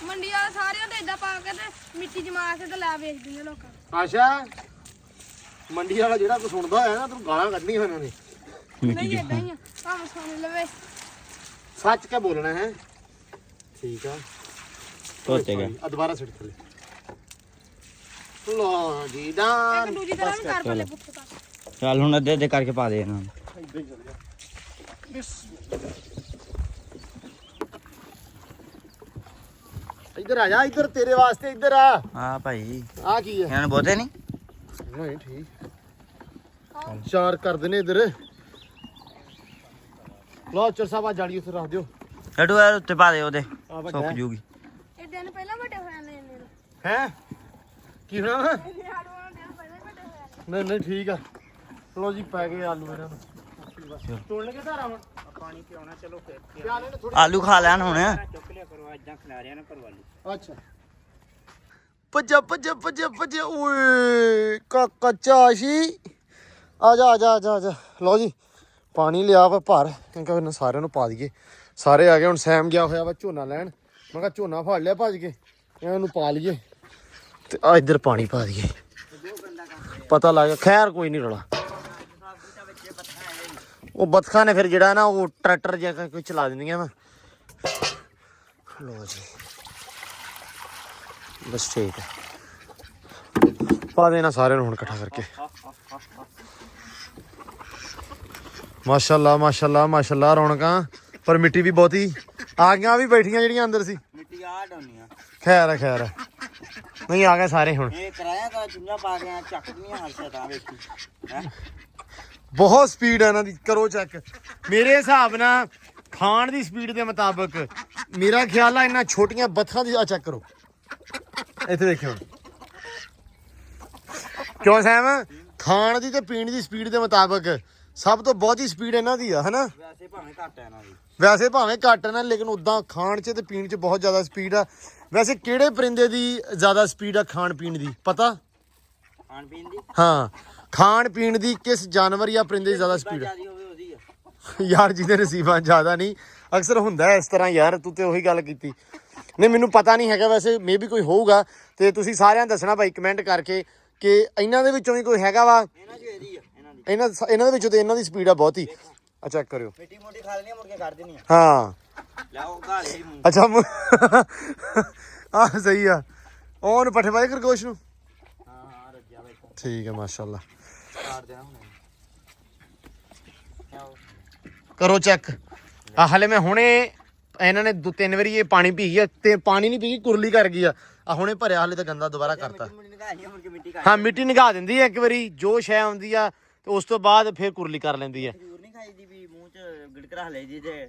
ਮੰਡੀ ਵਾਲੇ ਸਾਰਿਆਂ ਤੇ ਇਦਾਂ ਪਾ ਕੇ ਤੇ ਮਿੱਟੀ ਜਮਾ ਕੇ ਤੇ ਲੈ ਵੇਚ ਦਿੰਦੇ ਲੋਕਾਂ ਆਸ਼ਾ ਮੰਡੀ ਵਾਲਾ ਜਿਹੜਾ ਕੋ ਸੁਣਦਾ ਹੋਇਆ ਨਾ ਤੂੰ ਗਾਲਾਂ ਕੱਢਣੀਆਂ ਉਹਨਾਂ ਨੇ ਨਹੀਂ ਇਦਾਂ ਹੀ ਆ ਭਾਵੇਂ ਸੁਣ ਲਵੇ ਸੱਚ ਕੇ ਬੋਲਣਾ ਹੈ ਠੀਕ ਆ ਧੋਤੇਗਾ ਆ ਦੁਬਾਰਾ ਸਿੱਟ ਥੱਲੇ ਲੋ ਜੀ ਦਾਨ ਇੱਕ ਦੂਜੀ ਤਰ੍ਹਾਂ ਵੀ ਕਰ ਪੱਲੇ ਪੁੱਠੇ ਪਾ ਚੱਲ ਹੁਣ ਅੱਧੇ ਕਰਕੇ ਪਾ ਦੇ ਇਹਨਾਂ ਨੂੰ ਇੱਦਾਂ ਹੀ ਚੱਲ ਗਿਆ ਇੱਧਰ ਆ ਜਾ ਇੱਧਰ ਤੇਰੇ ਵਾਸਤੇ ਇੱਧਰ ਆ ਹਾਂ ਭਾਈ ਆ ਕੀ ਹੈ ਇਹਨਾਂ ਨੂੰ ਬਹੁਤੇ ਨਹੀਂ ਨਹੀਂ ਠੀਕ ਚਾਰ ਕਰ ਦੇਨੇ ਇੱਧਰ ਲੋ ਚਰ ਸਾਹਿਬ ਆ ਜਾੜੀ ਉੱਥੇ ਰੱਖ ਦਿਓ ਲੱਡੂ ਯਾਰ ਉੱਤੇ ਪਾ ਦੇ ਉਹਦੇ ਆ ਵੱਡਾ ਸੁੱਕ ਜੂਗੀ ਇਹ ਦਿਨ ਪਹਿਲਾਂ ਵੱਡੇ ਹੋਏ ਨੇ ਇਹਨੇ ਨੂੰ ਹੈ ਕੀ ਹੋਣਾ ਵਾ? ਇਹਨੇ ਆਲੂਆਂ ਦੇ ਦਿਨ ਪਹਿਲਾਂ ਵੱਡੇ ਹੋਏ ਨਹੀਂ ਠੀਕ ਆ ਲੋ ਜੀ ਪੈ ਗਏ ਆਲੂ ਇਹਨਾਂ ਨੂੰ ਤੋੜ ਲਗੇ ਧਾਰਾ ਹੁਣ ਪਾਣੀ ਪਿਆਉਣਾ ਚਲੋ ਫਿਰ ਪਿਆ ਲੈਣ ਥੋੜੀ ਆਲੂ ਖਾ ਲੈਣ ਹੁਣ ਚੁੱਕ ਲਿਆ ਕਰੋ ਇਦਾਂ ਖਿਲਾਰਿਆ ਨਾ ਕਰੋ ਆਲੂ ਅੱਛਾ ਭੱਜਾ ਓਏ ਕਾਕਾ ਚਾਸ਼ੀ ਆ ਜਾ ਲਓ ਜੀ ਪਾਣੀ ਲਿਆ ਵਾ ਭਰ ਕਿਉਂਕਿ ਇਹਨਾਂ ਸਾਰਿਆਂ ਨੂੰ ਪਾ ਦਈਏ ਸਾਰੇ ਆ ਗਏ ਹੁਣ ਸੈਮ ਗਿਆ ਹੋਇਆ ਵਾ ਝੋਨਾ ਲੈਣ ਮੈਂ ਕਿਹਾ ਝੋਨਾ ਫੜ ਲਿਆ ਭੱਜ ਕੇ ਇਹਨਾਂ ਨੂੰ ਪਾ ਲਈਏ ਤੇ ਆ ਇੱਧਰ ਪਾਣੀ ਪਾ ਦਈਏ ਪਤਾ ਲੱਗ ਗਿਆ ਖੈਰ ਕੋਈ ਨਹੀਂ ਰੌਲਾ ਉਹ ਬਤਖਾਂ ਨੇ ਫਿਰ ਜਿਹੜਾ ਨਾ ਉਹ ਟਰੈਕਟਰ ਜਿਹਾ ਕੋਈ ਚਲਾ ਦਿੰਦੀਆਂ ਵਾ ਲਓ ਜੀ ਬਸ ਠੀਕ ਹੈ ਪਾ ਦੇਣਾ ਸਾਰਿਆਂ ਨੂੰ ਹੁਣ ਇਕੱਠਾ ਕਰਕੇ ਮਾਸ਼ਾਅੱਲਾ ਰੌਣਕਾਂ ਪਰ ਮਿੱਟੀ ਵੀ ਬਹੁਤੀ ਆ ਗਈਆਂ ਵੀ ਬੈਠੀਆਂ ਜਿਹੜੀਆਂ ਅੰਦਰ ਸੀ ਮਿੱਟੀ ਆ ਡਾਉਣੀਆਂ ਖੈਰ ਹੈ ਨਹੀਂ ਆ ਗਏ ਸਾਰੇ ਹੁਣ ਇਹ ਕਰਾਇਆ ਤਾਂ ਚੁੰਝਾ ਪਾ ਕੇ ਚੱਕਦੀਆਂ ਹਰਸ਼ਾ ਤਾਂ ਵੇਖੀ ਹੈ ਬਹੁਤ ਸਪੀਡ ਹੈ ਇਹਨਾਂ ਦੀ ਕਰੋ ਚੈੱਕ ਮੇਰੇ ਹਿਸਾਬ ਨਾਲ ਖਾਣ ਦੀ ਸਪੀਡ ਦੇ ਮੁਤਾਬਕ ਮੇਰਾ ਖਿਆਲ ਆ ਇਹਨਾਂ ਛੋਟੀਆਂ ਬੱਥਾਂ ਦੀ ਆ ਚੈੱਕ ਕਰੋ ਇੱਥੇ ਦੇਖਿਓ ਕਿਉਂ ਸੈਮ ਖਾਣ ਦੀ ਤੇ ਪੀਣ ਦੀ ਸਪੀਡ ਦੇ ਮੁਤਾਬਕ ਸਭ ਤੋਂ ਬਹੁਤੀ ਸਪੀਡ ਇਹਨਾਂ ਦੀ ਆ ਹਨਾ ਵੈਸੇ ਭਾਵੇਂ ਘੱਟ ਹੈ ਨਾ ਵੀ ਵੈਸੇ ਭਾਵੇਂ ਘੱਟ ਨਾ ਲੇਕਿਨ ਉਦਾਂ ਖਾਣ 'ਚ ਤੇ ਪੀਣ 'ਚ ਬਹੁਤ ਜ਼ਿਆਦਾ ਸਪੀਡ ਆ ਵੈਸੇ ਕਿਹੜੇ ਪਰਿੰਦੇ ਦੀ ਜ਼ਿਆਦਾ ਸਪੀਡ ਆ ਖਾਣ ਪੀਣ ਦੀ ਪਤਾ ਖਾਣ ਪੀਣ ਦੀ ਹਾਂ ਖਾਣ ਪੀਣ ਦੀ ਕਿਸ ਜਾਨਵਰ ਜਾਂ ਪਰਿੰਦੇ ਦੀ ਜ਼ਿਆਦਾ ਸਪੀਡ ਜਿਆਦੀ ਹੋਵੇ ਉਹਦੀ ਆ ਯਾਰ ਜਿਹਦੇ ਨਸੀਬਾਂ ਜ਼ਿਆਦਾ ਨਹੀਂ ਅਕਸਰ ਹੁੰਦਾ ਇਸ ਤਰ੍ਹਾਂ ਯਾਰ ਤੂੰ ਤੇ ਉਹੀ ਗੱਲ ਕੀਤੀ ਨਹੀਂ ਮੈਨੂੰ ਪਤਾ ਨਹੀਂ ਹੈਗਾ ਵੈਸੇ ਮੇ ਵੀ ਕੋਈ ਹੋਊਗਾ ਤੇ ਤੁਸੀਂ ਸਾਰਿਆਂ ਦੱਸਣਾ ਭਾਈ ਕਮੈਂਟ ਕਰਕੇ ਕਿ ਇਹਨਾਂ ਦੇ ਵਿੱਚੋਂ ਵੀ ਕੋਈ ਹੈਗਾ ਵਾ ਇਹਨਾਂ ਚ ਇਹਦੀ ਆ ਇਹਨਾਂ ਦੇ ਵਿੱਚੋਂ ਤੇ ਇਹਨਾਂ ਦੀ ਸਪੀਡ ਆ ਬਹੁਤੀ ਆ ਚੈੱਕ ਕਰਿਓ ਮਿੱਟੀ ਮੋਟੀ ਖਾ ਲੈਣੀ ਮੁੜ ਕੇ ਕੱਢ ਦੇਣੀ ਆ ਹਾਂ ਲਾਓ ਘਾਲੇ ਹੀ ਮੂੰਹ ਅੱਛਾ ਆ ਸਹੀ ਆ ਉਹਨੂੰ ਪੱਠੇ ਪਾਏ ਖਰਗੋਸ਼ ਨੂੰ ਹਾਂ ਰੱਜਿਆ ਬੈਠਾ ਠੀਕ ਹੈ ਮਾਸ਼ਾਅੱਲਾ ਕਾਟ ਦੇਣਾ ਹੁਣ ਕਰੋ ਚੈੱਕ ਆ ਹਲੇ ਮੈਂ ਹੁਣੇ ਇਹਨਾਂ ਨੇ 2-3 ਵਾਰੀ ਇਹ ਪਾਣੀ ਪੀ ਗਿਆ ਤੇ ਪਾਣੀ ਨਹੀਂ ਪੀ ਗਈ, ਕੁਰਲੀ ਕਰ ਗਈ ਆ ਹੁਣੇ ਭਰਿਆ, ਹਲੇ ਤਾਂ ਗੰਦਾ ਦੁਬਾਰਾ ਕਰਤਾ। ਹਾਂ ਮਿੱਟੀ ਨਿਘਾ ਦਿੰਦੀ ਹੈ ਇੱਕ ਵਾਰੀ, ਜੋ ਸ਼ੈ ਆਉਂਦੀ ਆ ਤੇ ਉਸ ਤੋਂ ਬਾਅਦ ਫਿਰ ਕੁਰਲੀ ਕਰ ਲੈਂਦੀ ਹੈ। ਨਹੀਂ ਖਾਈਦੀ ਵੀ ਮੂੰਹ ਚ ਗਿੜਕ ਰੱਖ ਲੈ ਜੀ ਤੇ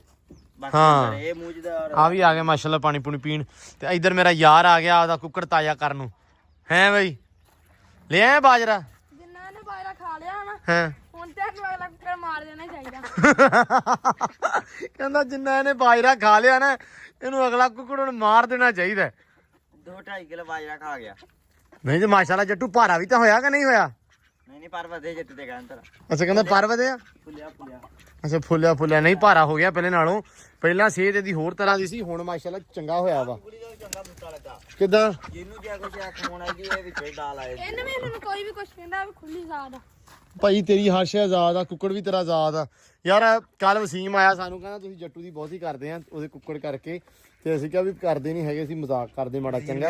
ਹਾਂ ਇਹ ਮੂੰਹ ਚ ਦਾ ਆ ਵੀ ਆ ਗਿਆ ਮਾਸ਼ਾਅੱਲਾ ਪਾਣੀ ਪੂਣੀ ਪੀਣ। ਤੇ ਇਧਰ ਮੇਰਾ ਯਾਰ ਆ ਗਿਆ ਆਪਦਾ ਕੁੱਕੜ ਤਾਜ਼ਾ ਕਰਨ ਨੂੰ। ਹੈ ਬਈ ਲੈ ਆਇਆ ਬਾਜਰਾ? ਜਿੰਨਾ ਇਹਨੇ ਬਾਜਰਾ ਖਾ ਲਿਆ ਨਾ ਹਾਂ ਹੁਣ ਤੇ ਅਗਲਾ ਕੁੱਕੜ ਮਾਰ ਦੇਣਾ ਚਾਹੀਦਾ। ਕਹਿੰਦਾ ਜਿੰਨਾ ਇਹਨੇ ਬਾਜਰਾ ਖਾ ਲਿਆ ਨਾ ਇਹਨੂੰ ਅਗਲਾ ਕੁੱਕੜ ਹੁਣ ਮਾਰ ਦੇਣਾ ਚਾਹੀਦਾ। 2-2.5 ਕਿਲੋ ਬਾਜਰਾ ਖਾ ਗਿਆ। ਨਹੀਂ ਤੇ ਮਾਸ਼ਾਅੱਲਾ ਜੱਟੂ ਭਾਰਾ ਵੀ ਤਾਂ ਹੋਇਆ ਕਿ ਨਹੀਂ ਹੋਇਆ? ਨਹੀਂ ਪਰ ਵਧੇ ਜੱਟ ਤੇ ਕਹਿੰਦਾ ਅੱਛਾ ਕਹਿੰਦਾ ਪਰ ਵਧਿਆ। ਫੁੱਲਿਆ ਅੱਛਾ ਫੁੱਲਿਆ ਨਹੀਂ, ਭਾਰਾ ਹੋ ਗਿਆ ਪਹਿਲੇ ਨਾਲੋਂ। ਪਹਿਲਾਂ ਸਿਹਤ ਇਹਦੀ ਹੋਰ ਤਰ੍ਹਾਂ ਦੀ ਸੀ, ਹੁਣ ਮਾਸ਼ਾਅੱਲਾ ਚੰਗਾ ਹੋਇਆ ਵਾ। ਚੰਗਾ ਬੂਟਾ ਲੱਗਾ ਕਿੱਦਾਂ? ਜਿਹਨੂੰ ਜੇ ਕੁਛ ਆਖਣ ਆਈ ਇਹ ਵਿੱਚ ਦਾਲ ਆਏ ਇਹਨੂੰ ਵੀ ਇਹਨੂੰ ਕੋਈ ਵੀ ਕੁਛ ਕਹਿੰਦਾ ਵੀ ਖੁੱਲੀ ਜ਼ਾਦ ਆ। ਭਾਈ ਤੇਰੀ ਹਰਸ਼ ਆਜ਼ਾਦ ਆ, ਕੁੱਕੜ ਵੀ ਤੇਰਾ ਆਜ਼ਾਦ ਆ ਯਾਰ। ਕੱਲ ਵਸੀਮ ਆਇਆ ਸਾਨੂੰ, ਕਹਿੰਦਾ ਤੁਸੀਂ ਜੱਟੂ ਦੀ ਬਹੁਤੀ ਕਰਦੇ ਆ ਉਹਦੇ ਕੁੱਕੜ ਕਰਕੇ, ਤੇ ਅਸੀਂ ਕਿਹਾ ਵੀ ਕਰਦੇ ਨਹੀਂ ਹੈਗੇ, ਅਸੀਂ ਮਜ਼ਾਕ ਕਰਦੇ ਮਾੜਾ ਚੰਗਾ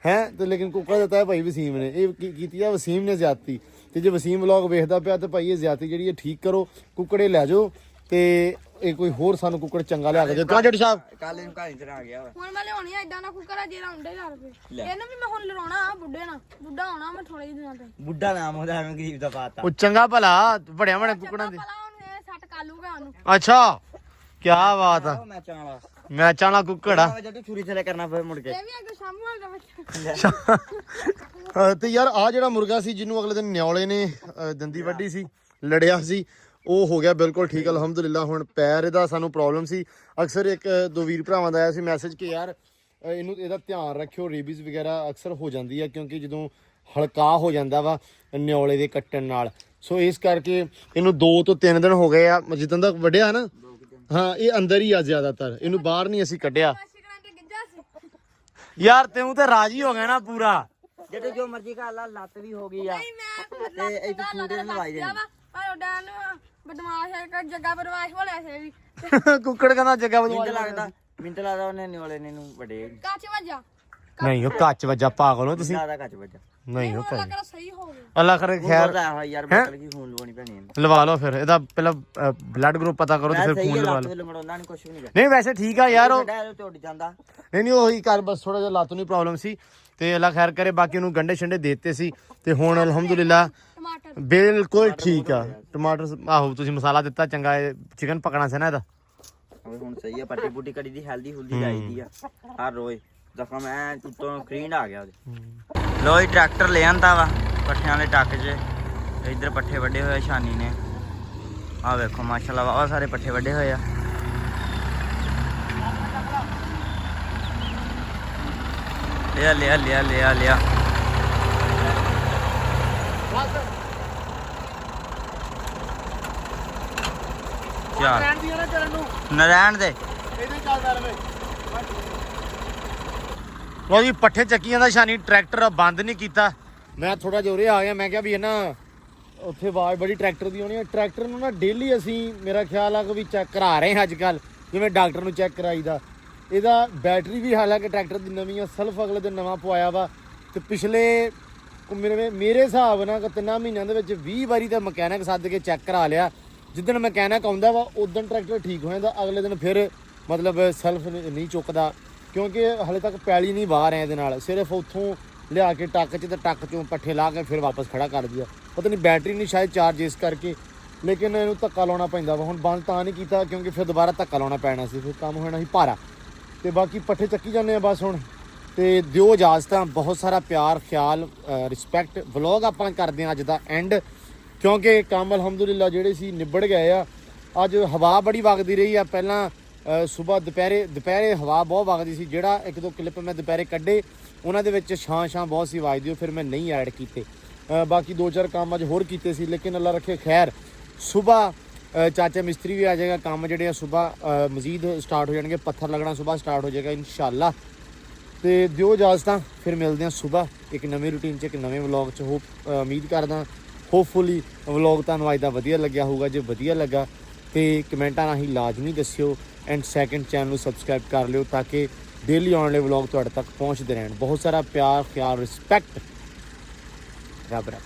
ਹੈ। ਤੇ ਲੇਕਿਨ ਕੁੱਕੜ ਦਿੱਤਾ ਹੈ ਭਾਈ ਵਸੀਮ ਨੇ, ਇਹ ਕੀਤੀ ਆ ਵਸੀਮ ਨੇ ਜ਼ਿਆਦਤੀ। ਤੇ ਜੇ ਵਸੀਮ ਵਲੌਗ ਵੇਖਦਾ ਪਿਆ ਤੇ ਭਾਈ ਇਹ ਜ਼ਿਆਦਤੀ ਜਿਹੜੀ ਹੈ ਠੀਕ ਕਰੋ, ਕੁੱਕੜੇ ਲੈ ਜਾਓ ਤੇ ਇਹ ਕੋਈ ਹੋਰ ਸਾਨੂੰ ਕੁੱਕੜ ਚੰਗਾ ਲਿਆ ਕੇ ਦਿਓ। ਕਿਉਂ ਜੱਟ ਸਾਹਿਬ? ਕੱਲ ਇਹਨੂੰ ਘਰ ਚ ਆ ਗਿਆ ਹੁਣ ਮੈਂ ਲਿਆਉਣੀ ਆ ਇਦਾਂ ਦਾ ਕੁੱਕਰ ਆ ਜਿਹੜਾ ਹੁੰਦੇ ਲੱਗ ਪਏ। ਇਹਨੂੰ ਵੀ ਮੈਂ ਹੁਣ ਲੜਾਉਣਾ ਆ ਬੁੱਢੇ ਨਾਲ, ਬੁੱਢਾ ਹੋਣਾ ਮੈਂ ਥੋੜੇ ਦਿਨਾਂ ਤੱਕ। ਬੁੱਢਾ ਨਾਮ ਉਹਦਾ ਐਵੇਂ ਗਰੀਬ ਦਾ ਪਾਤਾ। ਉਹ ਚੰਗਾ ਭਲਾ ਬੜਿਆ ਕੁੱਕੜਾਂ ਦੇ। ਭਲਾ ਹੁਣ ਇਹ ਸੱਟ ਕਾਲੂਗਾ ਉਹਨੂੰ। ਅੱਛਾ ਕੀ ਬਾਤ ਆ, ਮੈਚਾਂ ਵਾਲਾ ਮੈਚਾਂ ਵਾਲਾ ਕੁੱਕੜ ਆ। ਜੱਟ ਛੁਰੀ ਥਲੇ ਕਰਨਾ ਫਿਰ ਮੁੜ ਕੇ ਇਹ ਵੀ ਅੱਗੇ ਸਾਹਮਣੇ ਵਾਲਾ ਬੱਚਾ। ਤੇ ਯਾਰ ਆ ਜਿਹੜਾ ਮੁਰਗਾ ਸੀ ਜਿਹਨੂੰ ਅਗਲੇ ਦਿਨ ਨਿਆਲੇ ਨੇ ਦੰਦੀ ਵੱਢੀ ਸੀ, ਲੜਿਆ ਸੀ, ਉਹ ਹੋ ਗਿਆ ਬਿਲਕੁਲ ਠੀਕ ਅਲਹਮਦੁਲਿਲਾ। ਹੁਣ ਪੈਰ ਇਹਦਾ ਸਾਨੂੰ ਪ੍ਰੋਬਲਮ ਸੀ। ਅਕਸਰ ਇੱਕ ਦੋ ਵੀਰ ਭਰਾਵਾਂ ਦਾ ਆਇਆ ਸੀ ਮੈਸੇਜ ਕਿ ਯਾਰ ਇਹਦਾ ਧਿਆਨ ਰੱਖਿਓ, ਰੇਬੀਜ਼ ਵਗੈਰਾ ਅਕਸਰ ਹੋ ਜਾਂਦੀ ਹੈ ਕਿਉਂਕਿ ਜਦੋਂ ਹਲਕਾ ਹੋ ਜਾਂਦਾ ਵਾ ਨਿਆਲੇ ਦੇ ਕੱਟਣ ਨਾਲ। ਸੋ ਇਸ ਕਰਕੇ ਇਹਨੂੰ 2 ਤੋਂ 3 ਦਿਨ ਹੋ ਗਏ ਆ ਜਿੱਦਾਂ ਦਾ ਵੱਢਿਆ ਨਾ। ਹਾਂ ਇਹ ਅੰਦਰ ਹੀ ਆ ਜ਼ਿਆਦਾਤਰ, ਇਹਨੂੰ ਬਾਹਰ ਨਹੀਂ ਅਸੀਂ ਕੱਢਿਆ। ਯਾਰ ਤੈਨੂੰ ਤੇ ਰਾਜੀ ਹੋ ਗਿਆ ਨਾ ਪੂਰਾ। ਜਿਹੜੇ ਜੋ ਮਰਜ਼ੀ ਖਾ ਲਾ, ਲੱਤ ਵੀ ਹੋ ਗਈ ਆ ਨਹੀਂ ਮੈਂ ਤੇ ਇਹ ਚੂੜੇ ਨੂੰ ਲਵਾਈ ਦੇਣੀ। ਪਰ ਉਹਦਾ ਨੂੰ ਬਦਮਾਸ਼ ਹੈ ਕਿ ਜੱਗਾ ਬਦਮਾਸ਼ ਵਾਲਾ ਸੇ ਵੀ ਕੁੱਕੜ ਕਹਿੰਦਾ ਜੱਗਾ ਮਿੰਟ ਲੱਗਦਾ ਉਹਨੇ ਨਿਵਾਲੇ ਨੇ ਨੂੰ ਵੱਡੇ ਕੱਚ ਵੱਜਾ। ਨਹੀਂ ਉਹ ਕੱਚ ਵੱਜਾ, ਪਾਗਲ ਹੋ ਤੁਸੀਂ। ਜ਼ਿਆਦਾ ਕੱਚ ਵੱਜਾ ਨਹੀਂ ਉਹ ਅੱਲਾ ਕਰੇ ਸਹੀ ਹੋ ਗਿਆ। ਅੱਲਾ ਕਰੇ ਖੈਰ ਯਾਰ ਬੋਤਲ ਕੀ ਖੂਨ ਲਵਾਉਣੀ ਪੈਣੀ ਹੈ। ਲਵਾ ਲਓ ਫਿਰ ਇਹਦਾ ਪਹਿਲਾਂ ਬਲੱਡ ਗਰੁੱਪ ਪਤਾ ਕਰੋ ਤੇ ਫਿਰ ਖੂਨ ਲਵਾ ਲਓ। ਲੰਗੜਾਉਂਦਾ ਨਹੀਂ ਕੁਝ ਵੀ ਨਹੀਂ ਨਹੀਂ ਵੈਸੇ ਠੀਕ ਆ ਯਾਰ, ਉਹ ਟੁੱਟ ਜਾਂਦਾ। ਨਹੀਂ ਉਹੀ ਕਰ ਬਸ ਥੋੜਾ ਜਿਹਾ ਲੱਤ ਨੂੰ ਪ੍ਰੋਬਲਮ ਸੀ ਤੇ ਅੱਲਾ ਖੈਰ ਕਰੇ। ਬਾਕੀ ਉਹਨੂੰ ਗੰਡੇ ਛੰਡੇ ਦੇ ਦਿੱਤੇ ਸੀ ਤੇ ਹੁਣ ਅਲਹਮਦੁਲਿਲਾ ਟਮਾਟਰ ਬਿਲਕੁਲ ਠੀਕ ਆ। ਟਮਾਟਰ ਆਹੋ ਤੁਸੀਂ ਮਸਾਲਾ ਦਿੱਤਾ ਚੰਗਾ, ਚਿਕਨ ਪਕਣਾ ਸੀ ਨਾ ਇਹਦਾ। ਹੁਣ ਸਹੀ ਆ, ਪੱਟੀ ਪੁੱਟੀ ਕੜੀ ਦੀ ਹੈਲਦੀ ਹੁਲਦੀ ਲਾਈਦੀ ਆ ਹਰ ਰੋਜ਼। ਜ਼ਖਮ ਐ ਉੱਤੋਂ ਕ੍ਰੀਂਡ ਆ ਗਿਆ ਉਹਦੇ। ਲੋ ਜੀ ਟਰੈਕਟਰ ਲੈ ਆਂਦਾ ਵਾ ਪੱਠਿਆਂ ਦੇ ਟੱਕ 'ਚ। ਇੱਧਰ ਪੱਠੇ ਵੱਡੇ ਹੋਏ ਸ਼ਾਨੀ ਨੇ, ਆ ਵੇਖੋ ਮਾਸ਼ਾਅੱਲਾ ਵਾਹ ਸਾਰੇ ਪੱਠੇ ਵੱਡੇ ਹੋਏ ਆ। ਲਿਆ ਨਰੈਣ ਦੇ ਲੋ ਜੀ ਪੱਠੇ ਚੱਕੀਆਂ ਦਾ ਸ਼ਾਨੀ ਟਰੈਕਟਰ ਬੰਦ ਨਹੀਂ ਕੀਤਾ। ਮੈਂ ਥੋੜਾ ਜਿਹਾ ਉਰੇ ਆ ਗਿਆ, ਮੈਂ ਕਿਹਾ ਵੀ ਇਹ ਨਾ ਉੱਥੇ ਆਵਾਜ਼ ਬੜੀ ਟਰੈਕਟਰ ਦੀ ਆਉਣੀ ਹੈ। ਟਰੈਕਟਰ ਨੂੰ ਨਾ ਡੇਲੀ ਅਸੀਂ ਮੇਰਾ ਖਿਆਲ ਆ ਕਿ ਵੀ ਚੈੱਕ ਕਰਾ ਰਹੇ ਹਾਂ ਅੱਜ ਕੱਲ, ਜਿਵੇਂ ਡਾਕਟਰ ਨੂੰ ਚੈੱਕ ਕਰਾਈਦਾ। ਇਹਦਾ ਬੈਟਰੀ ਵੀ ਹਾਲਾਂਕਿ ਟਰੈਕਟਰ ਦੀ ਨਵੀਂ ਆ, ਸੈਲਫ ਅਗਲੇ ਦਿਨ ਨਵਾਂ ਪਵਾਇਆ ਵਾ। ਤੇ ਪਿਛਲੇ ਮੇਰੇ ਹਿਸਾਬ ਨਾਲ 3 ਮਹੀਨਿਆਂ ਦੇ ਵਿੱਚ 20 ਵਾਰੀ ਤਾਂ ਮਕੈਨਿਕ ਸੱਦ ਕੇ ਚੈੱਕ ਕਰਾ ਲਿਆ। ਜਿੱਦਣ ਮਕੈਨਿਕ ਆਉਂਦਾ ਵਾ ਉਦੋਂ ਟਰੈਕਟਰ ਠੀਕ ਹੋ ਜਾਂਦਾ, ਅਗਲੇ ਦਿਨ ਫਿਰ ਮਤਲਬ ਸੈਲਫ ਨਹੀਂ ਚੁੱਕਦਾ ਕਿਉਂਕਿ ਹਲੇ ਤੱਕ ਪੈਲੀ ਨਹੀਂ ਬਾਹਰ ਹੈ ਇਹਦੇ ਨਾਲ। ਸਿਰਫ ਉੱਥੋਂ ਲਿਆ ਕੇ ਟੱਕ 'ਚ ਤੇ ਟੱਕ 'ਚੋਂ ਪੱਠੇ ਲਾ ਕੇ ਫਿਰ ਵਾਪਸ ਖੜਾ ਕਰ ਦਿਆ। ਪਤਾ ਨਹੀਂ ਬੈਟਰੀ ਨਹੀਂ ਸ਼ਾਇਦ ਚਾਰਜ ਇਸ ਕਰਕੇ, ਲੇਕਿਨ ਇਹਨੂੰ ਧੱਕਾ ਲਾਉਣਾ ਪੈਂਦਾ ਵਾ। ਹੁਣ ਬੰਦ ਤਾਂ ਨਹੀਂ ਕੀਤਾ ਕਿਉਂਕਿ ਫਿਰ ਦੁਬਾਰਾ ਧੱਕਾ ਲਾਉਣਾ ਪੈਣਾ ਸੀ, ਫਿਰ ਕੰਮ ਹੋਣਾ ਸੀ ਭਾਰਾ। ਤੇ ਬਾਕੀ ਪੱਠੇ ਚੱਕੀ ਜਾਂਦੇ ਆ ਬਸ ਹੁਣ। ਤੇ ਦਿਓ ਇਜਾਜ਼ਤਾਂ, ਬਹੁਤ ਸਾਰਾ ਪਿਆਰ ਖਿਆਲ ਰਿਸਪੈਕਟ। ਵਲੌਗ ਆਪਾਂ ਕਰਦੇ ਹਾਂ ਅੱਜ ਦਾ ਐਂਡ ਕਿਉਂਕਿ ਕੰਮ ਅਲਹਮਦੁਲਿਲਾ ਜਿਹੜੇ ਸੀ ਨਿਬੜ ਗਏ ਆ। ਅੱਜ ਹਵਾ ਬੜੀ ਵਗਦੀ ਰਹੀ ਆ। ਪਹਿਲਾਂ ਸਵੇਰ ਦੁਪਹਿਰੇ ਹਵਾ ਬਹੁਤ ਵਗਦੀ ਸੀ। ਜਿਹੜਾ 1-2 ਕਲਿੱਪ ਮੈਂ ਦੁਪਹਿਰੇ ਕੱਢੇ ਉਹਨਾਂ ਦੇ ਵਿੱਚ ਛਾਂ ਬਹੁਤ ਸੀ ਵੱਜਦੀ, ਉਹ ਫਿਰ ਮੈਂ ਨਹੀਂ ਐਡ ਕੀਤੇ। ਬਾਕੀ 2-4 ਕੰਮ ਅੱਜ ਹੋਰ ਕੀਤੇ ਸੀ, ਲੇਕਿਨ ਅੱਲਾ ਰੱਖੇ ਖੈਰ। ਸਵੇਰ ਚਾਚਾ ਮਿਸਤਰੀ ਵੀ ਆ ਜਾਏਗਾ, ਕੰਮ ਜਿਹੜੇ ਆ ਸਵੇਰ ਮਜ਼ੀਦ ਸਟਾਰਟ ਹੋ ਜਾਣਗੇ, ਪੱਥਰ ਲੱਗਣਾ ਸਵੇਰ ਸਟਾਰਟ ਹੋ ਜਾਏਗਾ ਇਨਸ਼ਾਅੱਲਾ। ਤੇ ਦਿਓ ਇਜਾਜ਼ਤਾਂ, ਫਿਰ ਮਿਲਦੇ ਹਾਂ ਸਵੇਰ ਇੱਕ ਨਵੇਂ ਰੂਟੀਨ 'ਚ ਇੱਕ ਨਵੇਂ ਵਲੌਗ 'ਚ। ਉਮੀਦ ਕਰਦਾ ਹੋਪਫੁਲੀ ਵਲੌਗ ਤੁਹਾਨੂੰ ਅੱਜ ਦਾ ਵਧੀਆ ਲੱਗਿਆ ਹੋਊਗਾ। ਜੇ ਵਧੀਆ ਲੱਗਾ ਤੇ ਕਮੈਂਟਾਂ ਰਾਹੀਂ ਲਾਜ਼ਮੀ ਦੱਸਿਓ। ਐਂਡ ਸੈਕਿੰਡ ਚੈਨਲ ਨੂੰ ਸਬਸਕ੍ਰਾਈਬ ਕਰ ਲਿਓ ਤਾਂ ਕਿ ਡੇਲੀ ਆਉਣ ਵਾਲੇ ਵਲੌਗ ਤੁਹਾਡੇ ਤੱਕ ਪਹੁੰਚਦੇ ਰਹਿਣ। ਬਹੁਤ ਸਾਰਾ ਪਿਆਰ ਖਿਆਲ ਰਿਸਪੈਕਟ। ਰੱਬ ਰੱਖ।